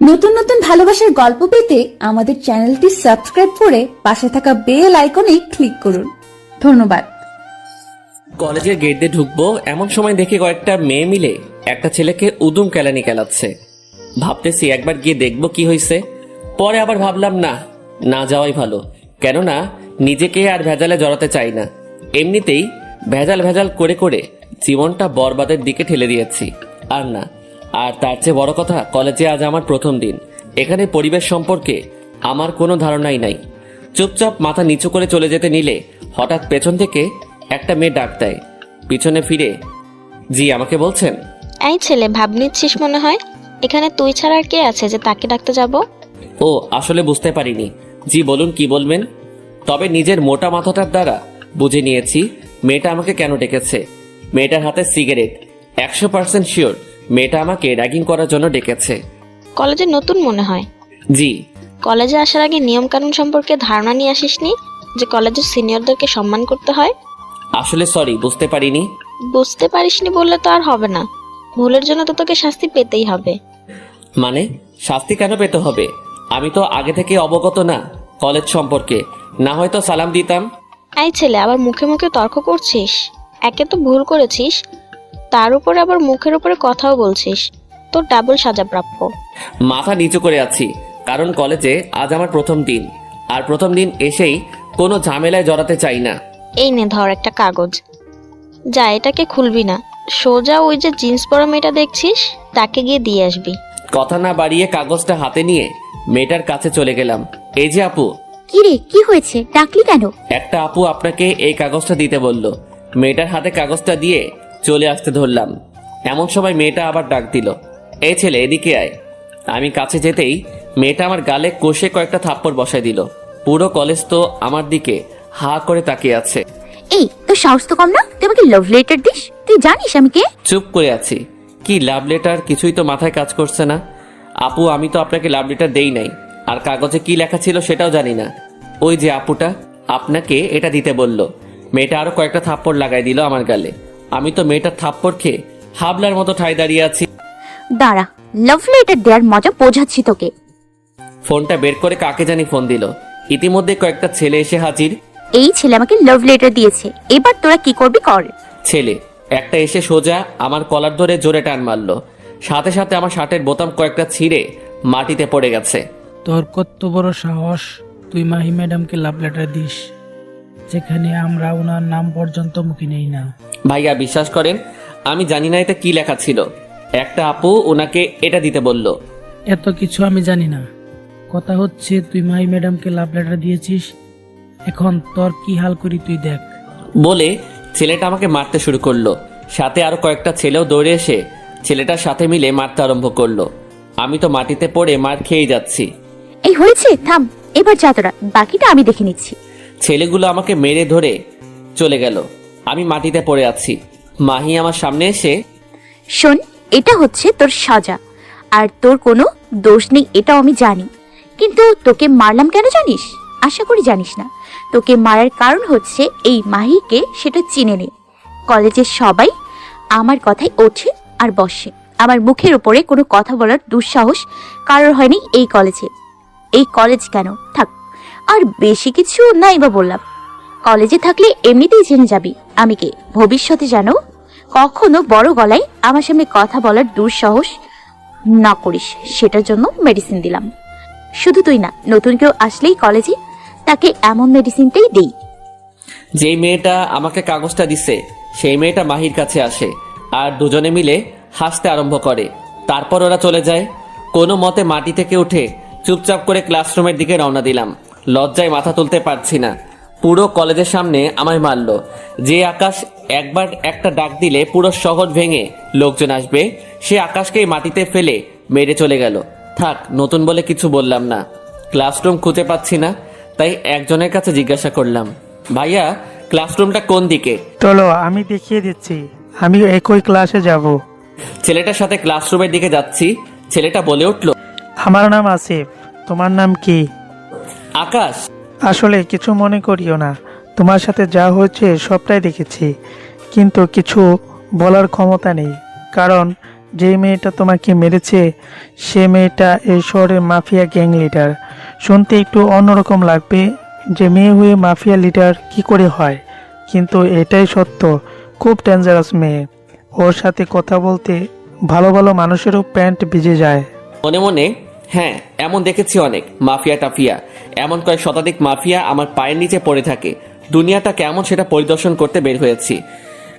নতুন নতুন ভালোবাসার গল্প পেতে আমাদের চ্যানেলটি সাবস্ক্রাইব করে পাশে থাকা বেল আইকনে ক্লিক করুন। ধন্যবাদ। কলেজের গেট দিয়ে ঢুকবো এমন সময় দেখি কয়েকটা মেয়ে মিলে একটা ছেলেকে উদুম কেলানি কেলাচ্ছে। ভাবতেছি একবার গিয়ে দেখবো কি হয়েছে। পরে আবার ভাবলাম না যাওয়াই ভালো, কেননা নিজেকে আর ভেজালে জড়াতে চাই না। এমনিতেই ভেজাল করে করে জীবনটা বরবাদের দিকে ঠেলে দিয়েছি। আর তার চেয়ে বড় কথা, কলেজে আজ আমার প্রথম দিন। এখানে পরিবেশ সম্পর্কে আমার কোনো ধারণাই নাই। চুপচাপ মাথা নিচু করে চলে যেতে নিলে হঠাৎ পেছন থেকে একটা মেয়ে ডাক দেয়। পিছনে ফিরে, জি আমাকে বলছেন? এই ছেলে, ভাব নিচ্ছিস মনে হয়। এখানে তুই ছাড়া আর কে আছে যে তাকে ডাকতে যাব? ও, আসলে বুঝতে পারিনি। জি বলুন, কি বলবেন? তবে নিজের মোটা মাথাটার দ্বারা বুঝে নিয়েছি মেয়েটা আমাকে কেন ডেকেছে। মেয়েটার হাতে সিগারেট। 100% শিওর মেয়েটা আমাকে র্যাগিং করার জন্য ডেকেছে। কলেজে নতুন মনে হয়। জি। কলেজে আসার আগে নিয়ম কানুন সম্পর্কে ধারণা নিয়ে আসিসনি যে কলেজের সিনিয়রদেরকে সম্মান করতে হয়? আসলে সরি, বুঝতে পারিনি। বুঝতে পারিসনি বললে তো আর হবে না। ভুলের জন্য তো তোকে শাস্তি পেতেই হবে। মানে শাস্তি কেন পেতে হবে? আমি তো আগে থেকে অবগত না কলেজ সম্পর্কে, না হয়তো সালাম দিতাম। এই ছেলে, আবার মুখে মুখে তর্ক করছিস। একে তো ভুল করেছিস, তার উপরে আবার মুখের উপরে কথাও বলছিস। তোর ডাবল সাজা প্রাপ্য। মাথা নিচু করে আছি, কারণ কলেজে আজ আমার প্রথম দিন। আর প্রথম দিন এসেই কোনো ঝামেলায় জড়াতে চাই না। এই নে ধর একটা কাগজ। যা, এটাকে খুলবি না, সোজা ওই যে জিন্স পরা মেয়েটা দেখছিস তাকে গিয়ে দিয়ে আসবি। কথা না বাড়িয়ে কাগজটা হাতে নিয়ে মেয়েটার কাছে চলে গেলাম। এই যে আপু। কি রে, কি হয়েছে? ডাকলি কেন? একটা আপু আপনাকে এই কাগজটা দিতে বলল। মেয়েটার হাতে কাগজটা দিয়ে চলে আসতে ধরলাম, এমন সময় মেয়েটা আবার ডাক দিল, এই ছেলে এদিকে আয়। আমি কাছে যেতেই মেয়েটা আমার গালে কষে কয়েকটা থাপ্পড় বসায় দিল। পুরো কলেজ তো আমার দিকে হা করে তাকিয়ে আছে। এই, তোর সাহস তো কম না? তুই আমাকে লাভ লেটার দিস? তুই জানিস আমি কে? চুপ করে আছি। কি লাভ লেটার? কিছুই তো মাথায় কাজ করছে না। আপু, আমি তো আপনাকে লাভ লেটার দেই নাই, আর কাগজে কি লেখা ছিল সেটাও জানি না। ওই যে আপুটা আপনাকে এটা দিতে বলল। মেয়েটা আরো কয়েকটা থাপ্পড় লাগাই দিল আমার গালে। আমি তো মেয়েটার থাপ্পড় খেয়ে হাবলার মতো ঠাই দাঁড়িয়ে আছি। দাঁড়া, লাভ লেটার দেওয়ার মজা বোঝাচ্ছি তোকে। ফোনটা বের করে কাকে জানি ফোন দিল। ইতিমধ্যে কয়েকটা ছেলে এসে হাজির। এই ছেলে আমাকে লাভ লেটার দিয়েছে, এবার তোরা কি করবি কর। ছেলে একটা এসে সোজা আমার কলার ধরে জোরে টান মারলো। সাথে সাথে আমার শার্টের বোতাম কয়েকটা ছিঁড়ে মাটিতে পড়ে গেছে। তোর কত বড় সাহস, তুই মাহি ম্যাডামকে লাভ লেটার দিস, যেখানে আমরা ওনার নাম পর্যন্ত মুখে নেই না। ভাইয়া বিশ্বাস করেন, আমি জানি না এতে কি লেখা ছিল। একটা আপু ওনাকে এটা দিতে বলল। এত কিছু আমি জানি না, কথা হচ্ছে তুই মাহি ম্যাডামকে লাভ লেটার দিয়েছিস। এখন তোর কি হাল করি তুই দেখ। বলে ছেলেটা আমাকে মারতে শুরু করলো। সাথে আরো কয়েকটা ছেলেও দৌড়ে এসে ছেলেটার সাথে মিলে মারতে আরম্ভ করলো। আমি তো মাটিতে পড়ে মার খেয়ে যাচ্ছি। এই হয়েছে, থাম, এবার যা তোরা, বাকিটা আমি দেখে নিচ্ছি। ছেলেগুলো আমাকে মেরে ধরে চলে গেল। আমি মাটিতে পড়ে আছি। মাহি আমার সামনে এসে, শোন, এটা হচ্ছে তোর সাজা, আর তোর কোনো দোষ নেই এটাও আমি জানি। কিন্তু তোকে মারলাম কেন জানিস? আশা করি জানিস না। তোকে মারার কারণ হচ্ছে এই মাহিকে সেটা চিনে নে। কলেজের সবাই আমার কথায় ওঠে আর বসে। আমার মুখের উপরে কোনো কথা বলার দুঃসাহস কারোর হয়নি এই কলেজে। এই কলেজ কেন থাক, আর বেশি কিছু নাই বা বললাম। কলেজে থাকলে এমনিতেই জেনে যাবি আমি কে। ভবিষ্যতে যেন কখনো বড় গলায় আমার সামনে কথা বলার দুঃসাহস না করিস, সেটার জন্য মেডিসিন দিলাম। শুধু তুই না, নতুন কেউ আসলেই কলেজে তাকে এমন মেডিসিনটাই দেই। যেই মেয়েটা আমাকে কাগজটা দিছে সেই মেয়েটা মাহির কাছে আসে, আর দুজনে মিলে হাসতে আরম্ভ করে। তারপর ওরা চলে যায়। কোনো মতে মাটি থেকে উঠে চুপচাপ করে ক্লাসরুমের দিকে রওনা দিলাম। লজ্জায় মাথা তুলতে পারছি না। পুরো কলেজের সামনে আমায় মারলো। যে আকাশ একবার একটা ডাক দিলে পুরো শহর ভেঙে লোকজন আসবে, সে আকাশকেই মাটিতে ফেলে মেরে চলে গেল। থাক, নতুন বলে কিছু বললাম না। ক্লাসরুম খুঁজে পাচ্ছি না, তাই একজনের কাছে জিজ্ঞাসা করলাম, ভাইয়া ক্লাসরুমটা কোন দিকে? চলো আমি দেখিয়ে দিচ্ছি, আমি একই ক্লাসে যাব। ছেলেটার সাথে ক্লাসরুমের দিকে যাচ্ছি। ছেলেটা বলে উঠল, আমার নাম আসিফ, তোমার নাম কি? আকাশ। আসলে কিছু মনে করিও না, তোমার সাথে যা হয়েছে সবটাই দেখেছি, কিন্তু কিছু বলার ক্ষমতা নেই, কারণ যে মেয়েটা তোমাকে মেরেছে সে মেয়েটা এই শহরের মাফিয়া গ্যাং লিডার। শুনতে একটু অন্যরকম লাগবে যে মেয়ে হয়ে মাফিয়া লিডার কি করে হয়, কিন্তু এটাই সত্য। খুব ডেঞ্জারাস মেয়ে। ওর সাথে কথা বলতে ভালো ভালো মানুষেরও প্যান্ট ভিজে যায়। মনে মনে হ্যাঁ, এমন দেখেছি অনেক মাফিয়া টাফিয়া। এমন কয়েক শতাধিক মাফিয়া আমার পায়ের নিচে পড়ে থাকে। দুনিয়াটা কেমন সেটা পরিদর্শন করতে বের হয়েছি,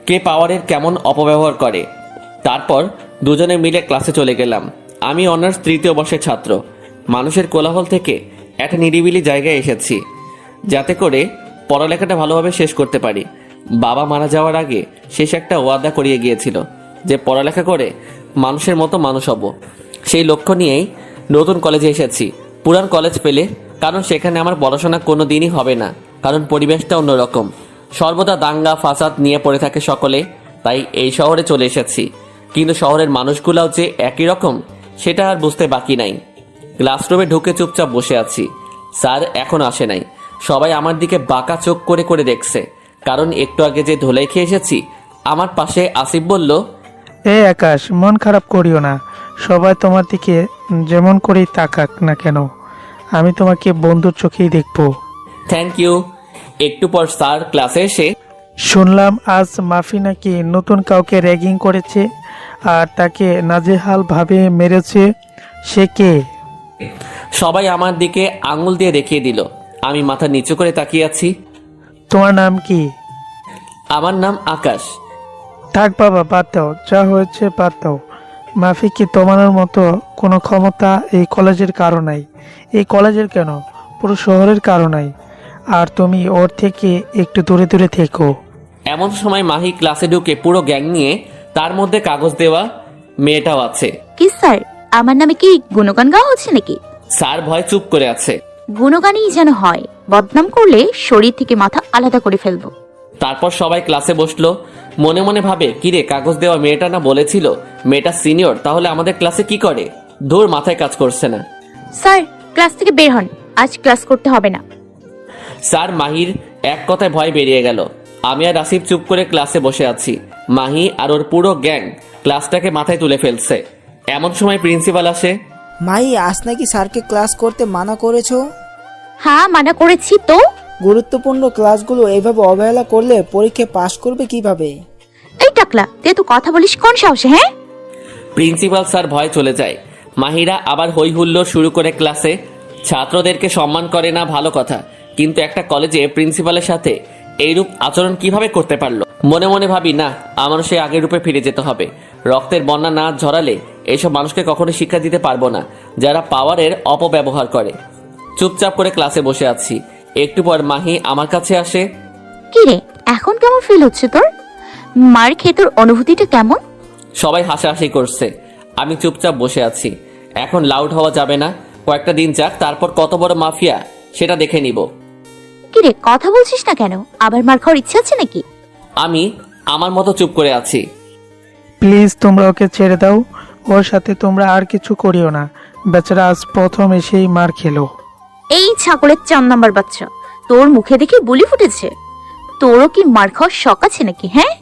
কে পাওয়ারের কেমন অপব্যবহার করে। তারপর দুজনে মিলে ক্লাসে চলে গেলাম। আমি অনার্স 3য় বর্ষের ছাত্র। মানুষের কোলাহল থেকে একটা নিরিবিলি জায়গায় এসেছি যাতে করে পড়ালেখাটা ভালোভাবে শেষ করতে পারি। বাবা মারা যাওয়ার আগে শেষ একটা ওয়াদা করিয়ে গিয়েছিল যে পড়ালেখা করে মানুষের মতো মানুষ হব। সেই লক্ষ্য নিয়েই নতুন কলেজে এসেছি, পুরান কলেজ পেলে, কারণ সেখানে আমার পড়াশোনা কোনো দিনই হবে না, কারণ পরিবেশটা অন্যরকম। সর্বদা দাঙ্গা ফাসাদ নিয়ে পড়ে থাকে সকলে, তাই এই শহরে চলে এসেছি। কিন্তু শহরের মানুষগুলাও যে একই রকম সেটা আর বুঝতে বাকি নাই। ক্লাসরুমে ঢুকে চুপচাপ বসে আছি। স্যার এখন আসে নাই। সবাই আমার দিকে বাঁকা চোখ করে করে দেখছে, কারণ একটু আগে যে ধোলাই খেয়ে এসেছি। আমার পাশে আসিফ বলল, আকাশ, মন খারাপ করিও না। সবাই তোমার দিকে যেমন করেই তাকাক না কেন, আমি তোমাকে বন্ধুর চোখেই দেখবো। Thank you. একটু পর স্যার ক্লাসে এসে, শুনলাম আজ মাফি নাকি নতুন কাউকে র্যাগিং করেছে আর তাকে নাজেহাল ভাবে মেরেছে। সে কে? সবাই আমার দিকে আঙুল দিয়ে দেখিয়ে দিল। আমি মাথা নিচু করে তাকিয়ে আছি। তোমার নাম কি? আমার নাম আকাশ। থাক বাবা, বাদ দাও, যা হয়েছে বাদ দাও। মাফিকে তোমার মতো কোনো ক্ষমতা এই কলেজের কারো নাই। এই কলেজের কেন, পুরো শহরের কারো নাই। আর তুমি ওর থেকে একটু দূরে দূরে থেকো। এমন সময় মাহি ক্লাসে ঢুকে পুরো গ্যাং নিয়ে, তার মধ্যে কাগজ দেওয়া মেয়েটাও আছে। কি স্যার, আমার নামে কি গুণগান গাওয়া হচ্ছে নাকি? স্যার ভয় চুপ করে আছে। গুণগানই যেন হয়, বদনাম করলে শরীর থেকে মাথা আলাদা করে ফেলবো। তারপর সবাই ক্লাসে বসলো। মনে মনে ভাবে, কিরে কাগজ দেওয়া মেয়েটা না বলেছিল মেয়েটা সিনিয়র, তাহলে আমাদের ক্লাসে কি করে? দূর, মাথায় কাজ করছে না। স্যার ক্লাস থেকে বের হন, আজ ক্লাস করতে হবে না। স্যার মাহির এক কথায় ভয় বেরিয়ে গেল। আমি আর আসিফ চুপ করে ক্লাসে বসে আছি। মাহি আর ওর পুরো গ্যাং ক্লাসটাকে মাথায় তুলে ফেলছে। এমন সময় প্রিন্সিপাল আসে। মাহি, আজ নাকি স্যারকে ক্লাস করতে মানা করেছো? হ্যাঁ মানা করেছি তো। গুরুত্বপূর্ণ ক্লাসগুলো এভাবে অবহেলা করলে পরীক্ষায় পাশ করবে কিভাবে? এই টাকলা, তুই তো কথা বলিস কোন সাহসে? হ্যাঁ, প্রিন্সিপাল স্যার ভয় চলে যায়। মাহিরা আবার হই হুল্লোড় শুরু করে ক্লাসে। ছাত্রদেরকে সম্মান করে না ভালো কথা, কিন্তু একটা কলেজে প্রিন্সিপালের সাথে এইরূপ আচরণ কিভাবে করতে পারলো? মনে মনে ভাবি, না, আমার সেই আগের রূপে ফিরে যেতে হবে। রক্তের বন্যা না ঝরালে এইসব মানুষকে কখনো শিক্ষা দিতে পারবো না, যারা পাওয়ারের অপব্যবহার করে। চুপচাপ করে ক্লাসে বসে আছি। একটু পর মাহি আমার কাছে আসে। কি রে, এখন কেমন ফিল হচ্ছে তোর? মার খেয়ে তোর অনুভূতিটা কেমন? সবাই হাসাহাসি করছে। আমি চুপচাপ বসে আছি। এখন লাউড হওয়া যাবে না, কয়েকটা দিন যাক, তারপর কত বড় মাফিয়া সেটা দেখে নিব। কি রে, কথা বলছিস না কেন? আবার মার খাওয়ার ইচ্ছে আছে নাকি? আমি আমার মতো চুপ করে আছি। প্লিজ তোমরা ওকে ছেড়ে দাও। ওর সাথে তোমরা আর কিছু করিও না। বেচারা আজ প্রথম এসেই মার খেলো। এই ছাগলের 4 নাম্বার বাচ্চা, তোর মুখে দেখে বুলি ফুটেছে। তোরও কি মার খাওয়ার শখ আছে নাকি? হ্যাঁ,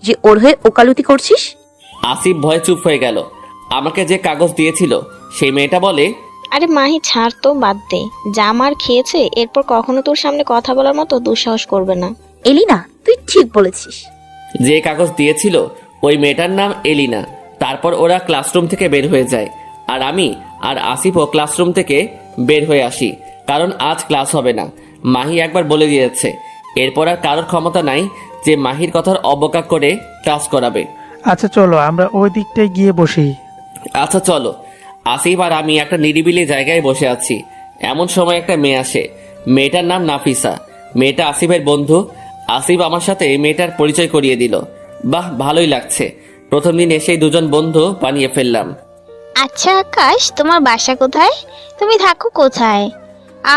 যে ওর হয়ে ওকালতি করছিস? আসিফ ভয়ে চুপ হয়ে গেল। আমাকে যে কাগজ দিয়েছিল সেই মেয়েটা বলে, আরে মাহি ছাড় তো, বাদ দে। যা মার খেয়েছে এরপর কখনো তোর সামনে কথা বলার মতো দুঃসাহস করবে না। এলিনা, তুই ঠিক বলেছিস। যে কাগজ দিয়েছিল ওই মেয়েটার নাম এলিনা। তারপর ওরা ক্লাসরুম থেকে বের হয়ে যায়, আর আমি আর আসিফও ক্লাসরুম থেকে বের হয়ে আসি, কারণ আজ ক্লাস হবে না। মাহি একবার বলে দিয়েছে, এরপর আর কারোর ক্ষমতা নাই যে মাহির কথার অবজ্ঞা করে ক্লাস করাবে। আচ্ছা চলো আমরা ওই দিকটায় গিয়ে বসি। আচ্ছা চলো। আসিফ আর আমি একটা নিরিবিলি জায়গায় বসে আছি। এমন সময় একটা মেয়ে আসে। মেয়েটার নাম নাফিসা। মেয়েটা আসিফের বন্ধু। আসিফ আমার সাথে মেয়েটার পরিচয় করিয়ে দিল। বাহ, ভালোই লাগছে। প্রথম দিন এসেই দুজন বন্ধু বানিয়ে ফেললাম। আচ্ছা আকাশ, তোমার বাসা কোথায়? তুমি থাকো কোথায়?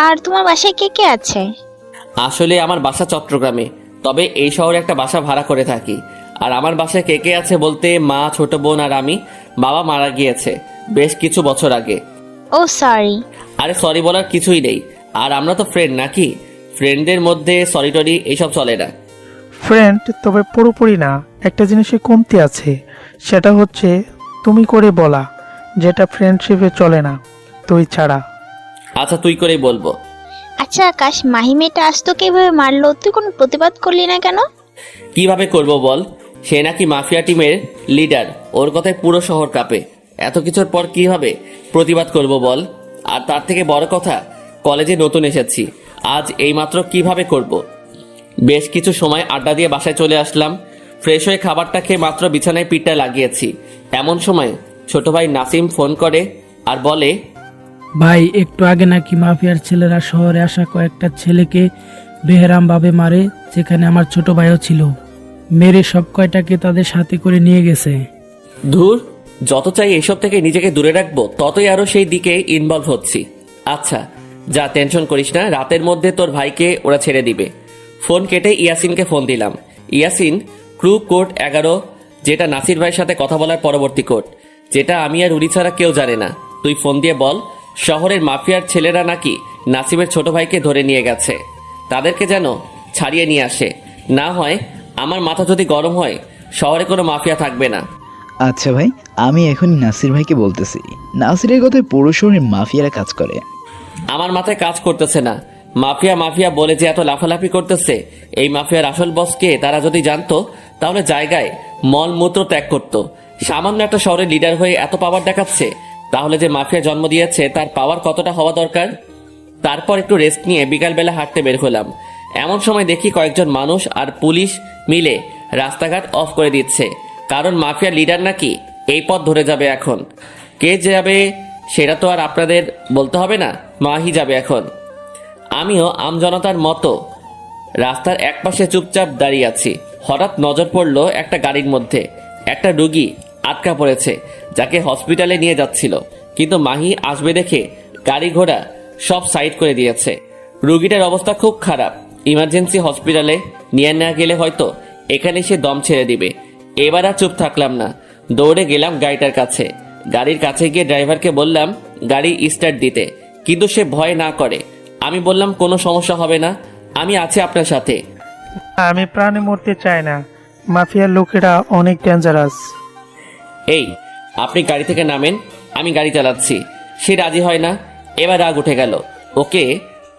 আর তোমার বাসায় কে কে আছে? আসলে আমার বাসা চট্টগ্রামে, তবে এই শহরে একটা বাসা ভাড়া করে থাকি। আর আমার বাসায় কে কে আছে বলতে, মা, ছোট বোন আর আমি। বাবা মারা গিয়েছে বেশ কিছু বছর আগে। ও সরি। আরে সরি বলার কিছুই নেই। আর আমরা তো ফ্রেন্ড নাকি? ফ্রেন্ডদের মধ্যে সরি টরি এইসব চলে না। ফ্রেন্ড, তবে পুরোপুরি না। একটা জিনিসের কমতি আছে, সেটা হচ্ছে তুমি করে বলা, যেটা ফ্রেন্ডশিপে চলে না, তুই ছাড়া। আচ্ছা তুই করেই বলবো। আচ্ছা আকাশ, মাহি মেয়েটা আজ তোকে এভাবে মারলো, তুই কোনো প্রতিবাদ করলি না কেন? কিভাবে করব বল? সে নাকি মাফিয়া টিমের লিডার, ওর কথায় পুরো শহর কাঁপে। এত কিছুর পর কিভাবে প্রতিবাদ করব বল? আর তার থেকে বড় কথা, কলেজে নতুন এসেছি, আজ এইমাত্র কিভাবে করব? বেশ কিছু সময় আড্ডা দিয়ে বাসায় চলে আসলাম। ফ্রেশ হয়ে খাবারটা খেয়ে মাত্র বিছানায় পিঠটা লাগিয়েছি, এমন সময় ছোট ভাই নাসিম ফোন করে আর বলে, ভাই একটু আগে নাকি মাফিয়ার ছেলেরা শহরে আসা কয়েকটা ছেলেকে বেহেরাম ভাবে মারে, যেখানে আমার ছোট ভাইও ছিল। মেরে সব কয়টাকে তাদের সাথে করে নিয়ে গেছে। ধুর, যত চাই এসব থেকে নিজেকে দূরে রাখবো ততই আরো সেই দিকে ইনভলভ হচ্ছি। আচ্ছা যা, টেনশন করিস না, রাতের মধ্যে তোর ভাইকে ওরা ছেড়ে দিবে। ফোন কেটে ইয়াসিনকে ফোন দিলাম। ইয়াসিন, ক্রু কোড 11, যেটা নাসির ভাইয়ের সাথে কথা বলার পরবর্তী কোড, যেটা আমি আর উড়ি ছাড়া কেউ জানে না। তুই ফোন দিয়ে বল শহরের মাফিয়ার ছেলেরা নাকি নাসিমের ছোট ভাইকে ধরে নিয়ে গেছে, তাদেরকে যেন ছাড়িয়ে নিয়ে আসে। না হয় আমার মাথা যদি গরম হয়, শহরে কোনো মাফিয়া থাকবে না। আচ্ছা ভাই, আমি এখনই নাসির ভাইকে বলতেছি। নাসিরের কথায় পুরো শহরে মাফিয়ারা কাজ করে। আমার মাথায় কাজ করতেছে না। মাফিয়া মাফিয়া বলে যে এত লাফালাফি করতেছে, এই মাফিয়ার আসল বসকে তারা যদি জানতো তাহলে জায়গায় মলমূত্র ত্যাগ করত। সামান্য একটা শহরের লিডার হয়ে এত পাওয়ার দেখাচ্ছে, তাহলে যে মাফিয়া জন্ম দিয়েছে তার পাওয়ার কতটা হওয়া দরকার। তারপর একটু রেস্ট নিয়ে বিকালবেলা হাঁটতে বের হলাম। এমন সময় দেখি কয়েকজন মানুষ আর পুলিশ মিলে রাস্তাঘাট অফ করে দিচ্ছে, কারণ মাফিয়া লিডার নাকি এই পথ ধরে যাবে। এখন কে যাবে সেটা তো আর আপনাদের বলতে হবে না, মাহি যাবে এখন। আমিও আমজনতার মতো রাস্তার একপাশে চুপচাপ দাঁড়িয়ে আছি। হঠাৎ নজর পড়ল একটা গাড়ির মধ্যে একটা রুগী আটকা পড়েছে, যাকে হসপিটালে নিয়ে যাচ্ছিল, কিন্তু মাহি আসবে দেখে গাড়ি ঘোড়া সব সাইড করে দিয়েছে। রুগীটার অবস্থা খুব খারাপ, ইমার্জেন্সি হসপিটালে নিয়ে না গেলে হয়তো এখানে সে দম ছেড়ে দিবে। এবার আর চুপ থাকলাম না, দৌড়ে গেলাম গাড়িটার কাছে। গাড়ির কাছে গিয়ে ড্রাইভারকে বললাম গাড়ি স্টার্ট দিতে, কিন্তু সে ভয় না করে। আমি বললাম কোনো সমস্যা হবে না, আমি আছি আপনার সাথে। আমি প্রাণে মরতে চাই না, মাফিয়ার লোকেরা অনেক ডেঞ্জারাস। এই আপনি গাড়ি থেকে নামেন, আমি গাড়ি চালাচ্ছি। সে রাজি হয় না। এবার রাগ উঠে গেল, ওকে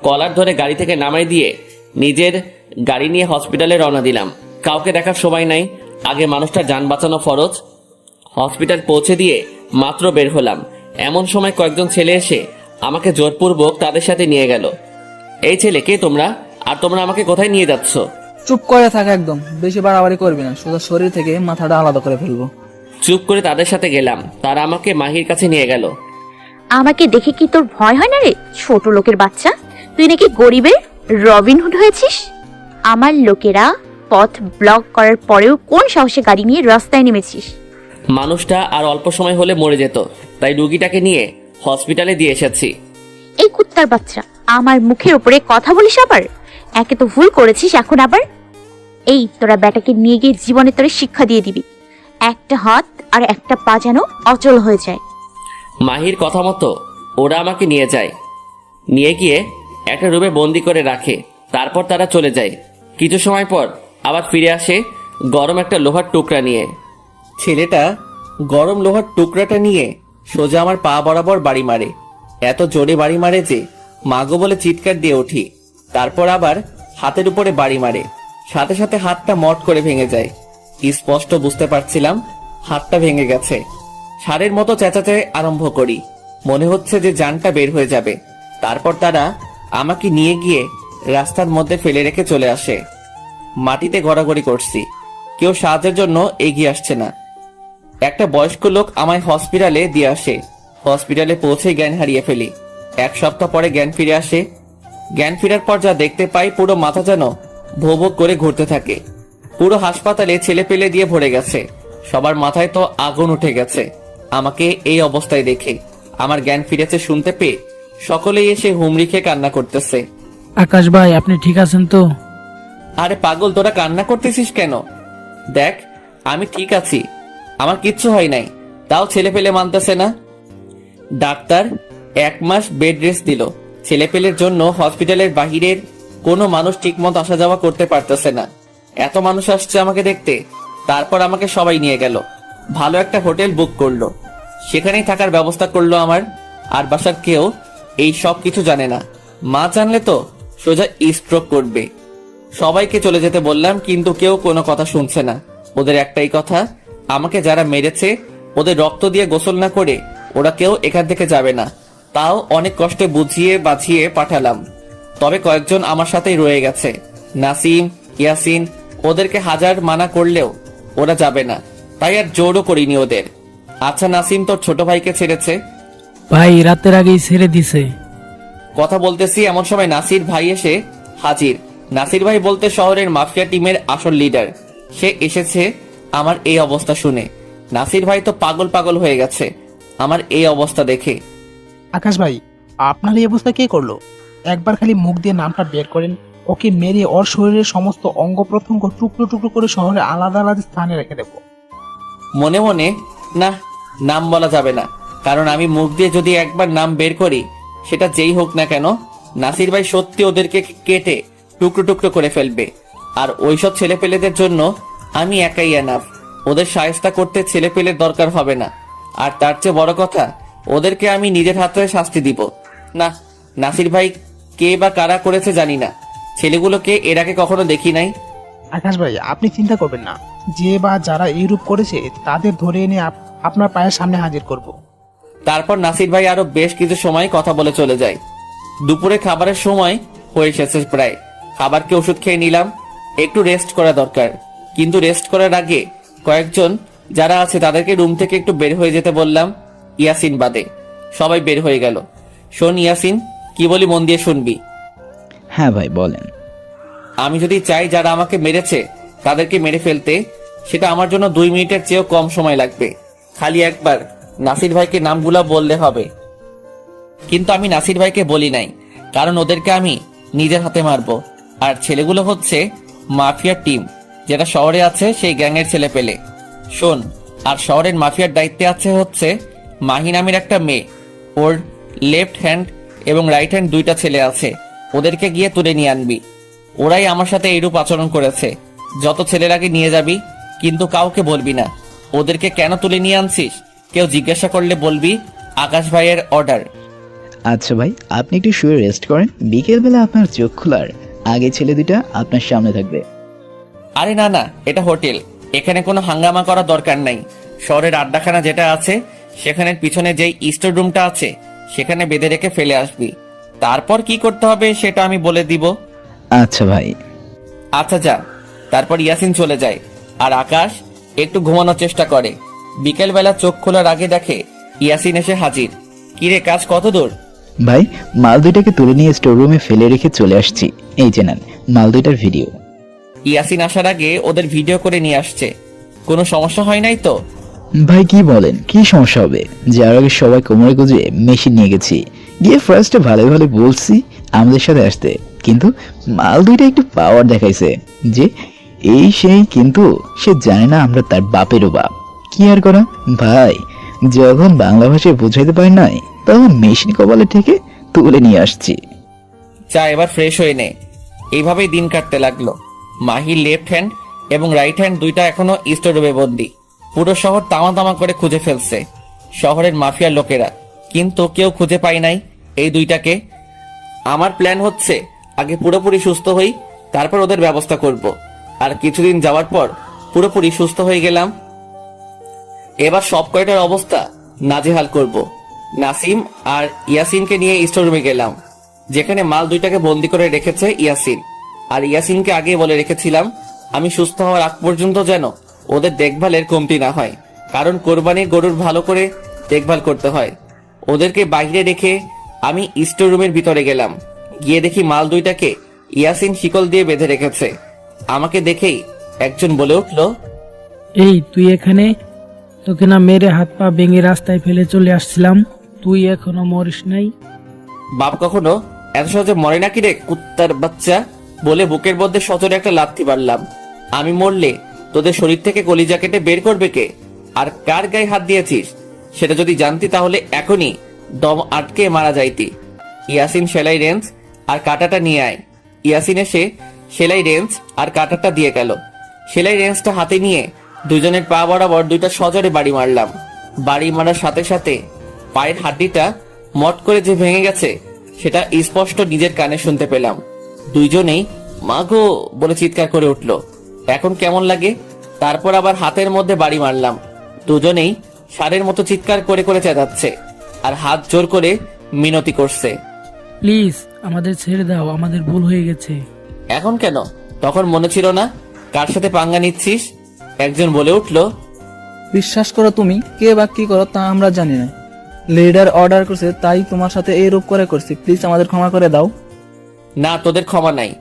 কলার ধরে গাড়ি থেকে নামাই দিয়ে নিজের গাড়ি নিয়ে হসপিটালে রওনা দিলাম। কাউকে দেখার সময় নাই, আগে মানুষটার যান বাঁচানো ফরজ। হসপিটাল পৌঁছে দিয়ে মাত্র বের হলাম, এমন সময় কয়েকজন ছেলে এসে আমাকে জোরপূর্বক তাদের সাথে নিয়ে গেল। এই ছেলে কে তোমরা, আর তোমরা আমাকে কোথায় নিয়ে যাচ্ছ? চুপ করে থাক, একদম বেশি বাড়াবাড়ি করবি না, সোজা শরীর থেকে মাথাটা আলাদা করে ফেলবো। চুপ করে তাদের সাথে গেলাম। তারা আমাকে মাহির কাছে নিয়ে গেল। আমাকে দেখে কি তোর ভয় হয় না রে, ছোট লোকের বাচ্চা? তুই নাকি গরিবের রবিনহুড হয়েছিস? আমার লোকেরা পথ ব্লক করার পরেও কোন সাহসে গাড়ি নিয়ে রাস্তায় নেমেছিস? মানুষটা আর অল্প সময় হলে মরে যেত, তাই রুগীটাকে নিয়ে হসপিটালে দিয়ে এসেছি। এই কুত্তার বাচ্চা, আমার মুখের উপরে কথা বলিস আবার? একে তো ভুল করেছিস, এখন আবার? এই তোরা বেটাকে নিয়ে গিয়ে জীবনে তোরে শিক্ষা দিয়ে দিবি। একটা হাত আর একটা পা যেন অচল হয়ে যায়। মাহির কথা মতো ওরা আমাকে নিয়ে যায়, নিয়ে গিয়ে একটা রুমে বন্দি করে রাখে। তারপর তারা চলে যায়। কিছু সময় পর আবার ফিরে আসে গরম একটা লোহার টুকরা নিয়ে। ছেলেটা গরম লোহার টুকরাটা নিয়ে সোজা আমার পা বরাবর বাড়ি মারে। এত জোরে বাড়ি মারে যে মাগো বলে চিৎকার দিয়ে উঠি। তারপর আবার হাতের উপরে বাড়ি মারে, সাথে সাথে হাতটা মট করে ভেঙে যায়। স্পষ্ট বুঝতে পারছিলাম হাতটা ভেঙে গেছে। সারের মতো চেঁচাতে আরম্ভ করি, মনে হচ্ছে যে জানটা বের হয়ে যাবে। তারপর তারা আমাকে নিয়ে গিয়ে রাস্তার মধ্যে ফেলে রেখে চলে আসে। মাটিতে গড়াগড়ি করছি, কেউ সাহায্যের জন্য এগিয়ে আসছে না। একটা বয়স্ক লোক আমায় হসপিটালে দিয়ে আসে। হসপিটালে পৌঁছে জ্ঞান হারিয়ে ফেলি। 1 সপ্তাহ পরে জ্ঞান ফিরে আসে। জ্ঞান ফেরার পর যা দেখতে পাই, পুরো মাথা যেন ভোঁ ভোঁ করে ঘুরতে থাকে। পুরো হাসপাতালে ছেলে পেলে দিয়ে ভরে গেছে, সবার মাথায় তো আগুন উঠে গেছে। আমাকে এই অবস্থায় দেখে আমার জ্ঞান ফিরেছে শুনতে পেয়ে সকলেই এসে হুমড়ি খেয়ে কান্না করতেছে। আকাশ ভাই, আপনি ঠিক আছেন তো? আরে পাগল, তোরা কান্না করতেছিস কেন? দেখ আমি ঠিক আছি, আমার কিচ্ছু হয় নাই, তাও ছেলে পেলে মানতেছে না। ডাক্তার 1 মাস বেড রেস্ট দিল। ছেলে পেলের জন্য হসপিটালের বাহিরের কোনো মানুষ ঠিকমতো আসা যাওয়া করতে পারতেছে না। এত মানুষ আসছে আমাকে দেখতে, তারপর আমাকে সবাই নিয়ে গেল। ভালো একটা হোটেল বুক করলো, সেখানেই থাকার ব্যবস্থা করলো আমার। আর বাসার কেউ এই সব কিছু জানে না, মা জানলে তো সোজা স্ট্রোক করবে। সবাইকে চলে যেতে বললাম, কিন্তু কেউ কোনো কথা শুনছে না। ওদের একটাই কথা, আমাকে যারা মেরেছে ওদের রক্ত দিয়ে গোসল না করে ওরা কেউ এখান থেকে যাবে না। তাও অনেক কষ্টে বুঝিয়ে বাঁচিয়ে পাঠালাম, তবে কয়েকজন আমার সাথেই রয়ে গেছে। নাসিম, ইয়াসিন, ওদেরকে হাজার মানা করলেও ওরা যাবে না, তাই আর জোরও করিনি ওদের। আচ্ছা নাসিম, তোর ছোট ভাইকে ছেড়েছে? ভাই রাতের আগেই ছেড়ে দিছে। কথা বলতেছি এমন সময় নাসির ভাই এসে হাজির। নাসির ভাই বলতে শহরের মাফিয়া টিমের আসল লিডার। সে এসেছে আমার এই অবস্থা শুনে। নাসির ভাই তো পাগল পাগল হয়ে গেছে আমার এই অবস্থা দেখে। আকাশ ভাই, আপনার এই অবস্থা কে করলো? একবার খালি মুখ দিয়ে নামটা বের করেন, ওকে মেরে ওর শরীরের সমস্ত অঙ্গ প্রত্যঙ্গ টুকরো টুকরো করে শহরে আলাদা আলাদা স্থানে রেখে দেবো। মনে মনে না, নাম বলা যাবে না, কারণ আমি মুখ দিয়ে যদি একবার নাম বের করি, সেটা যেই হোক না কেন, নাসির ভাই সত্যি ওদেরকে কেটে টুকরো টুকরো করে ফেলবে। আর ওইসব ছেলেপেলেদের জন্য আমি একাই এনাফ। ওদের শায়েস্তা করতে ছেলেপেলের দরকার হবে না। আর তার চেয়ে বড় কথা, ওদেরকে আমি নিজের হাতে শাস্তি দিব। না, নাসির ভাই কে বা কারা করেছে জানি না, ছেলেগুলোকে এর আগে কখনো দেখি নাই। আকাশ ভাই, আপনি চিন্তা করবেন না, যে বা যারা এইরূপ করেছে তাদের ধরে এনে আপনার পায়ের সামনে হাজির করব। তারপর নাসির ভাই আরো বেশ কিছু সময় কথা বলে চলে যায়। দুপুরে খাবারের সময় হয়ে এসেছে প্রায়। খাবারকে ওষুধ খেয়ে নিলাম, একটু রেস্ট করা দরকার। কিন্তু রেস্ট করার আগে কয়েকজন যারা আছে তাদেরকে রুম থেকে একটু বের হয়ে যেতে বললাম, ইয়াসিন বাদে। সবাই বের হয়ে গেল। শোন ইয়াসিন, কি বলি মন দিয়ে শুনবি। হ্যাঁ ভাই বলেন। আমি যদি চাই যারা আমাকে মেরেছে তাদেরকে মেরে ফেলতে, সেটা আমার জন্য 2 মিনিটের চেয়েও কম সময় লাগবে। খালি একবার নাসির ভাইকে নামগুলা বললে হবে। কিন্তু আমি নাসির ভাইকে বলি নাই, কারণ ওদেরকে আমি নিজের হাতে মারবো। আর ছেলেগুলো হচ্ছে মাফিয়ার টিম, যেটা শহরে আছে সেই গ্যাংয়ের ছেলে পেলে। শোন, আর শহরের মাফিয়ার দায়িত্বে আছে হচ্ছে মাহি নামের একটা মেয়ে। ওর লেফট হ্যান্ড এবং রাইট হ্যান্ড 2টা ছেলে আছে। ওদেরকে গিয়ে তুলে নিয়ে আনবি। ওরাই আমার সাথে এইরূপ আচরণ করেছে। যত ছেলেরাকে নিয়ে যাবি, কিন্তু কাউকে বলবি না। ওদেরকে কেন তুলে নিয়ে আনছিস কেউ জিজ্ঞাসা করলে বলবি আকাশ ভাইয়ের অর্ডার। আচ্ছা ভাই, আপনি একটু শুয়ে রেস্ট করেন, বিকেলবেলা আপনার চোখ খোলার আগে ছেলে দুটা আপনার সামনে থাকবে। আরে না না, এটা হোটেল, এখানে কোনো হাঙ্গামা করার দরকার নাই। শহরের আড্ডাখানা যেটা আছে সেখানের পিছনে যেই স্টোর রুমটা আছে সেখানে বেঁধে রেখে ফেলে আসবি। তারপর কি করতে হবে সেটা আমি বলে দিব। আচ্ছা ভাই। আচ্ছা যা। তারপর ইয়াসিন চলে যায় আর আকাশ একটু ঘুমানোর চেষ্টা করে। বিকেলবেলা চোখ খোলার আগে দেখে ইয়াসিন এসে হাজির। কিরে, কাজ কত দূর? ভাই, মাল দুইটাকে তুলে নিয়ে স্টোর রুমে ফেলে রেখে চলে আসছি। এই যে নেন মাল দুইটার ভিডিও। ইয়াসিন আসার আগে ওদের ভিডিও করে নিয়ে আসছে। কোনো সমস্যা হয় নাই তো? ভাই কি বলেন, কি সমস্যা হবে? যার আগে সবাই কোমরে গুজে মেশিন নিয়ে গেছি, গিয়ে ফার্স্টে ভালো ভালো বলছি আমাদের সাথে আসতে, কিন্তু মাল দুইটা একটু পাওয়ার দেখাইছে যে এই সেই, কিন্তু সে জানে না আমরা তার বাপেরও বাপ। কি আর করা ভাই, যখন বাংলা ভাষায় বুঝাইতে পারি নাই তখন মেশিন কপালে থেকে তুলে নিয়ে আসছি। চা, এবার ফ্রেশ হয়ে নে। এইভাবেই দিন কাটতে লাগলো। মাহির লেফট হ্যান্ড এবং রাইট হ্যান্ড 2টা এখনো স্টোর রুমে বন্দি। পুরো শহর তামা তামা করে খুঁজে ফেলছে শহরের মাফিয়ার লোকেরা, কিন্তু কেউ খুঁজে পায় নাই এই 2টাকে। আমার প্ল্যান হচ্ছে আগে পুরোপুরি সুস্থ হই, তারপর ওদের ব্যবস্থা করব। আর কিছুদিন যাওয়ার পর পুরোপুরি সুস্থ হয়ে গেলাম, এবার সব কয়টার অবস্থা নাজেহাল করব। নাসিম আর ইয়াসিনকে নিয়ে স্টোর রুমে গেলাম, যেখানে মাল 2টাকে বন্দি করে রেখেছে ইয়াসিন। আর ইয়াসিনকে আগে বলে রেখেছিলাম আমি সুস্থ হওয়ার আগ পর্যন্ত যেন ওদের দেখভালের কমতি না হয়, কারণ কোরবানির গরুর ভালো করে দেখভাল করতে হয়। ওদেরকে বাইরে রেখে আমি স্টোর রুমের ভিতরে গেলাম। গিয়ে দেখি মাল 2টাকে ইয়াসিন শিকল দিয়ে বেঁধে রেখেছে। আমাকে দেখেই একজন বলে উঠল, এই তুই এখানে? তোকে না মেরে হাত পা ভেঙে রাস্তায় ফেলে চলে আসছিলাম, তুই এখনো মরিস নাই? বাপ কখনো এত সহজে মরে নাকি রে কুত্তার বাচ্চা, বলে বুকের মধ্যে সজোরে একটা লাথি মারলাম। আমি মরলে তোদের শরীর থেকে কলিজা কেটে বের করবে কে? আর কার গায়ে হাত দিয়েছিস সেটা যদি জানতি তাহলে এখনই দম আটকে মারা যাইতি। ইয়াসিন, সেলাই রেঞ্জ আর কাঁটাটা নিয়ে আয়। ইয়াসিন এসে সেলাই রেঞ্জ আর কাঁটাটা দিয়ে গেল। সেলাই রেঞ্জটা হাতে নিয়ে দুজনের পা বরাবর দুইটা সজোরে বাড়ি মারলাম। বাড়ি মারার সাথে সাথে পায়ের হাড্ডিটা মট করে যে ভেঙে গেছে সেটা স্পষ্ট নিজের কানে শুনতে পেলাম। দুইজনেই মা গো বলে চিৎকার করে উঠলো। এখন কেমন লাগে? তারপর আবার হাতের মধ্যে বাড়ি মারলাম। দুজনেই ষাঁড়ের মতো চিৎকার করে করে চেঁচাচ্ছে আর হাত জোর করে মিনতি করছে। প্লিজ আমাদের ছেড়ে দাও, আমাদের ভুল হয়ে গেছে। এখন কেন? তখন মনে ছিল না কার সাথে পাঙ্গা নিচ্ছিস? একজন বলে উঠলো, বিশ্বাস করো, তুমি কে বা কি করো তা আমরা জানি না। লিডার অর্ডার করছে তাই তোমার সাথে এই রূপ করে করছি, প্লিজ আমাদের ক্ষমা করে দাও। না, তোদের ক্ষমা নাই।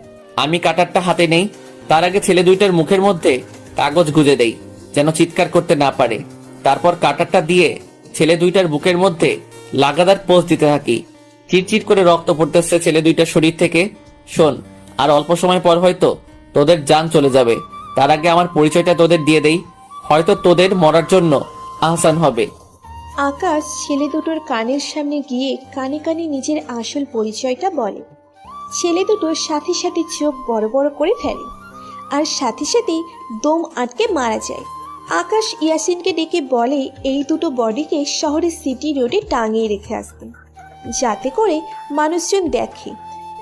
আমি কাটারটা হাতে নেই, তার আগে ছেলে দুইটার মুখের মধ্যে কাগজ গুজে দেই যেন চিৎকার করতে না পারে। তারপর কাটারটা দিয়ে ছেলে দুইটার বুকের মধ্যে লাগাতার পোজ দিতে থাকি। চিরচির করে রক্ত পড়তেছে ছেলে দুইটার শরীর থেকে। শোন, আর অল্প সময় পর হয়তো তোদের জান চলে যাবে। তার আগে আমার পরিচয়টা তোদের দিয়ে দেই, হয়তো তোদের মরার জন্য আহসান হবে। আকাশ ছেলে দুটোর কানের সামনে গিয়ে কানে কানে নিজের আসল পরিচয়টা বলে। ছেলে দুটোর সাথে সাথে চোখ বড় বড় করে ফেলে আর সাথে সাথেই দম আটকে মারা যায়। আকাশ ইয়াসিনকে ডেকে বলে এই দুটো বডিকে শহরের সিটি রোডে টাঙিয়ে রেখে আসতে, যাতে করে মানুষজন দেখে।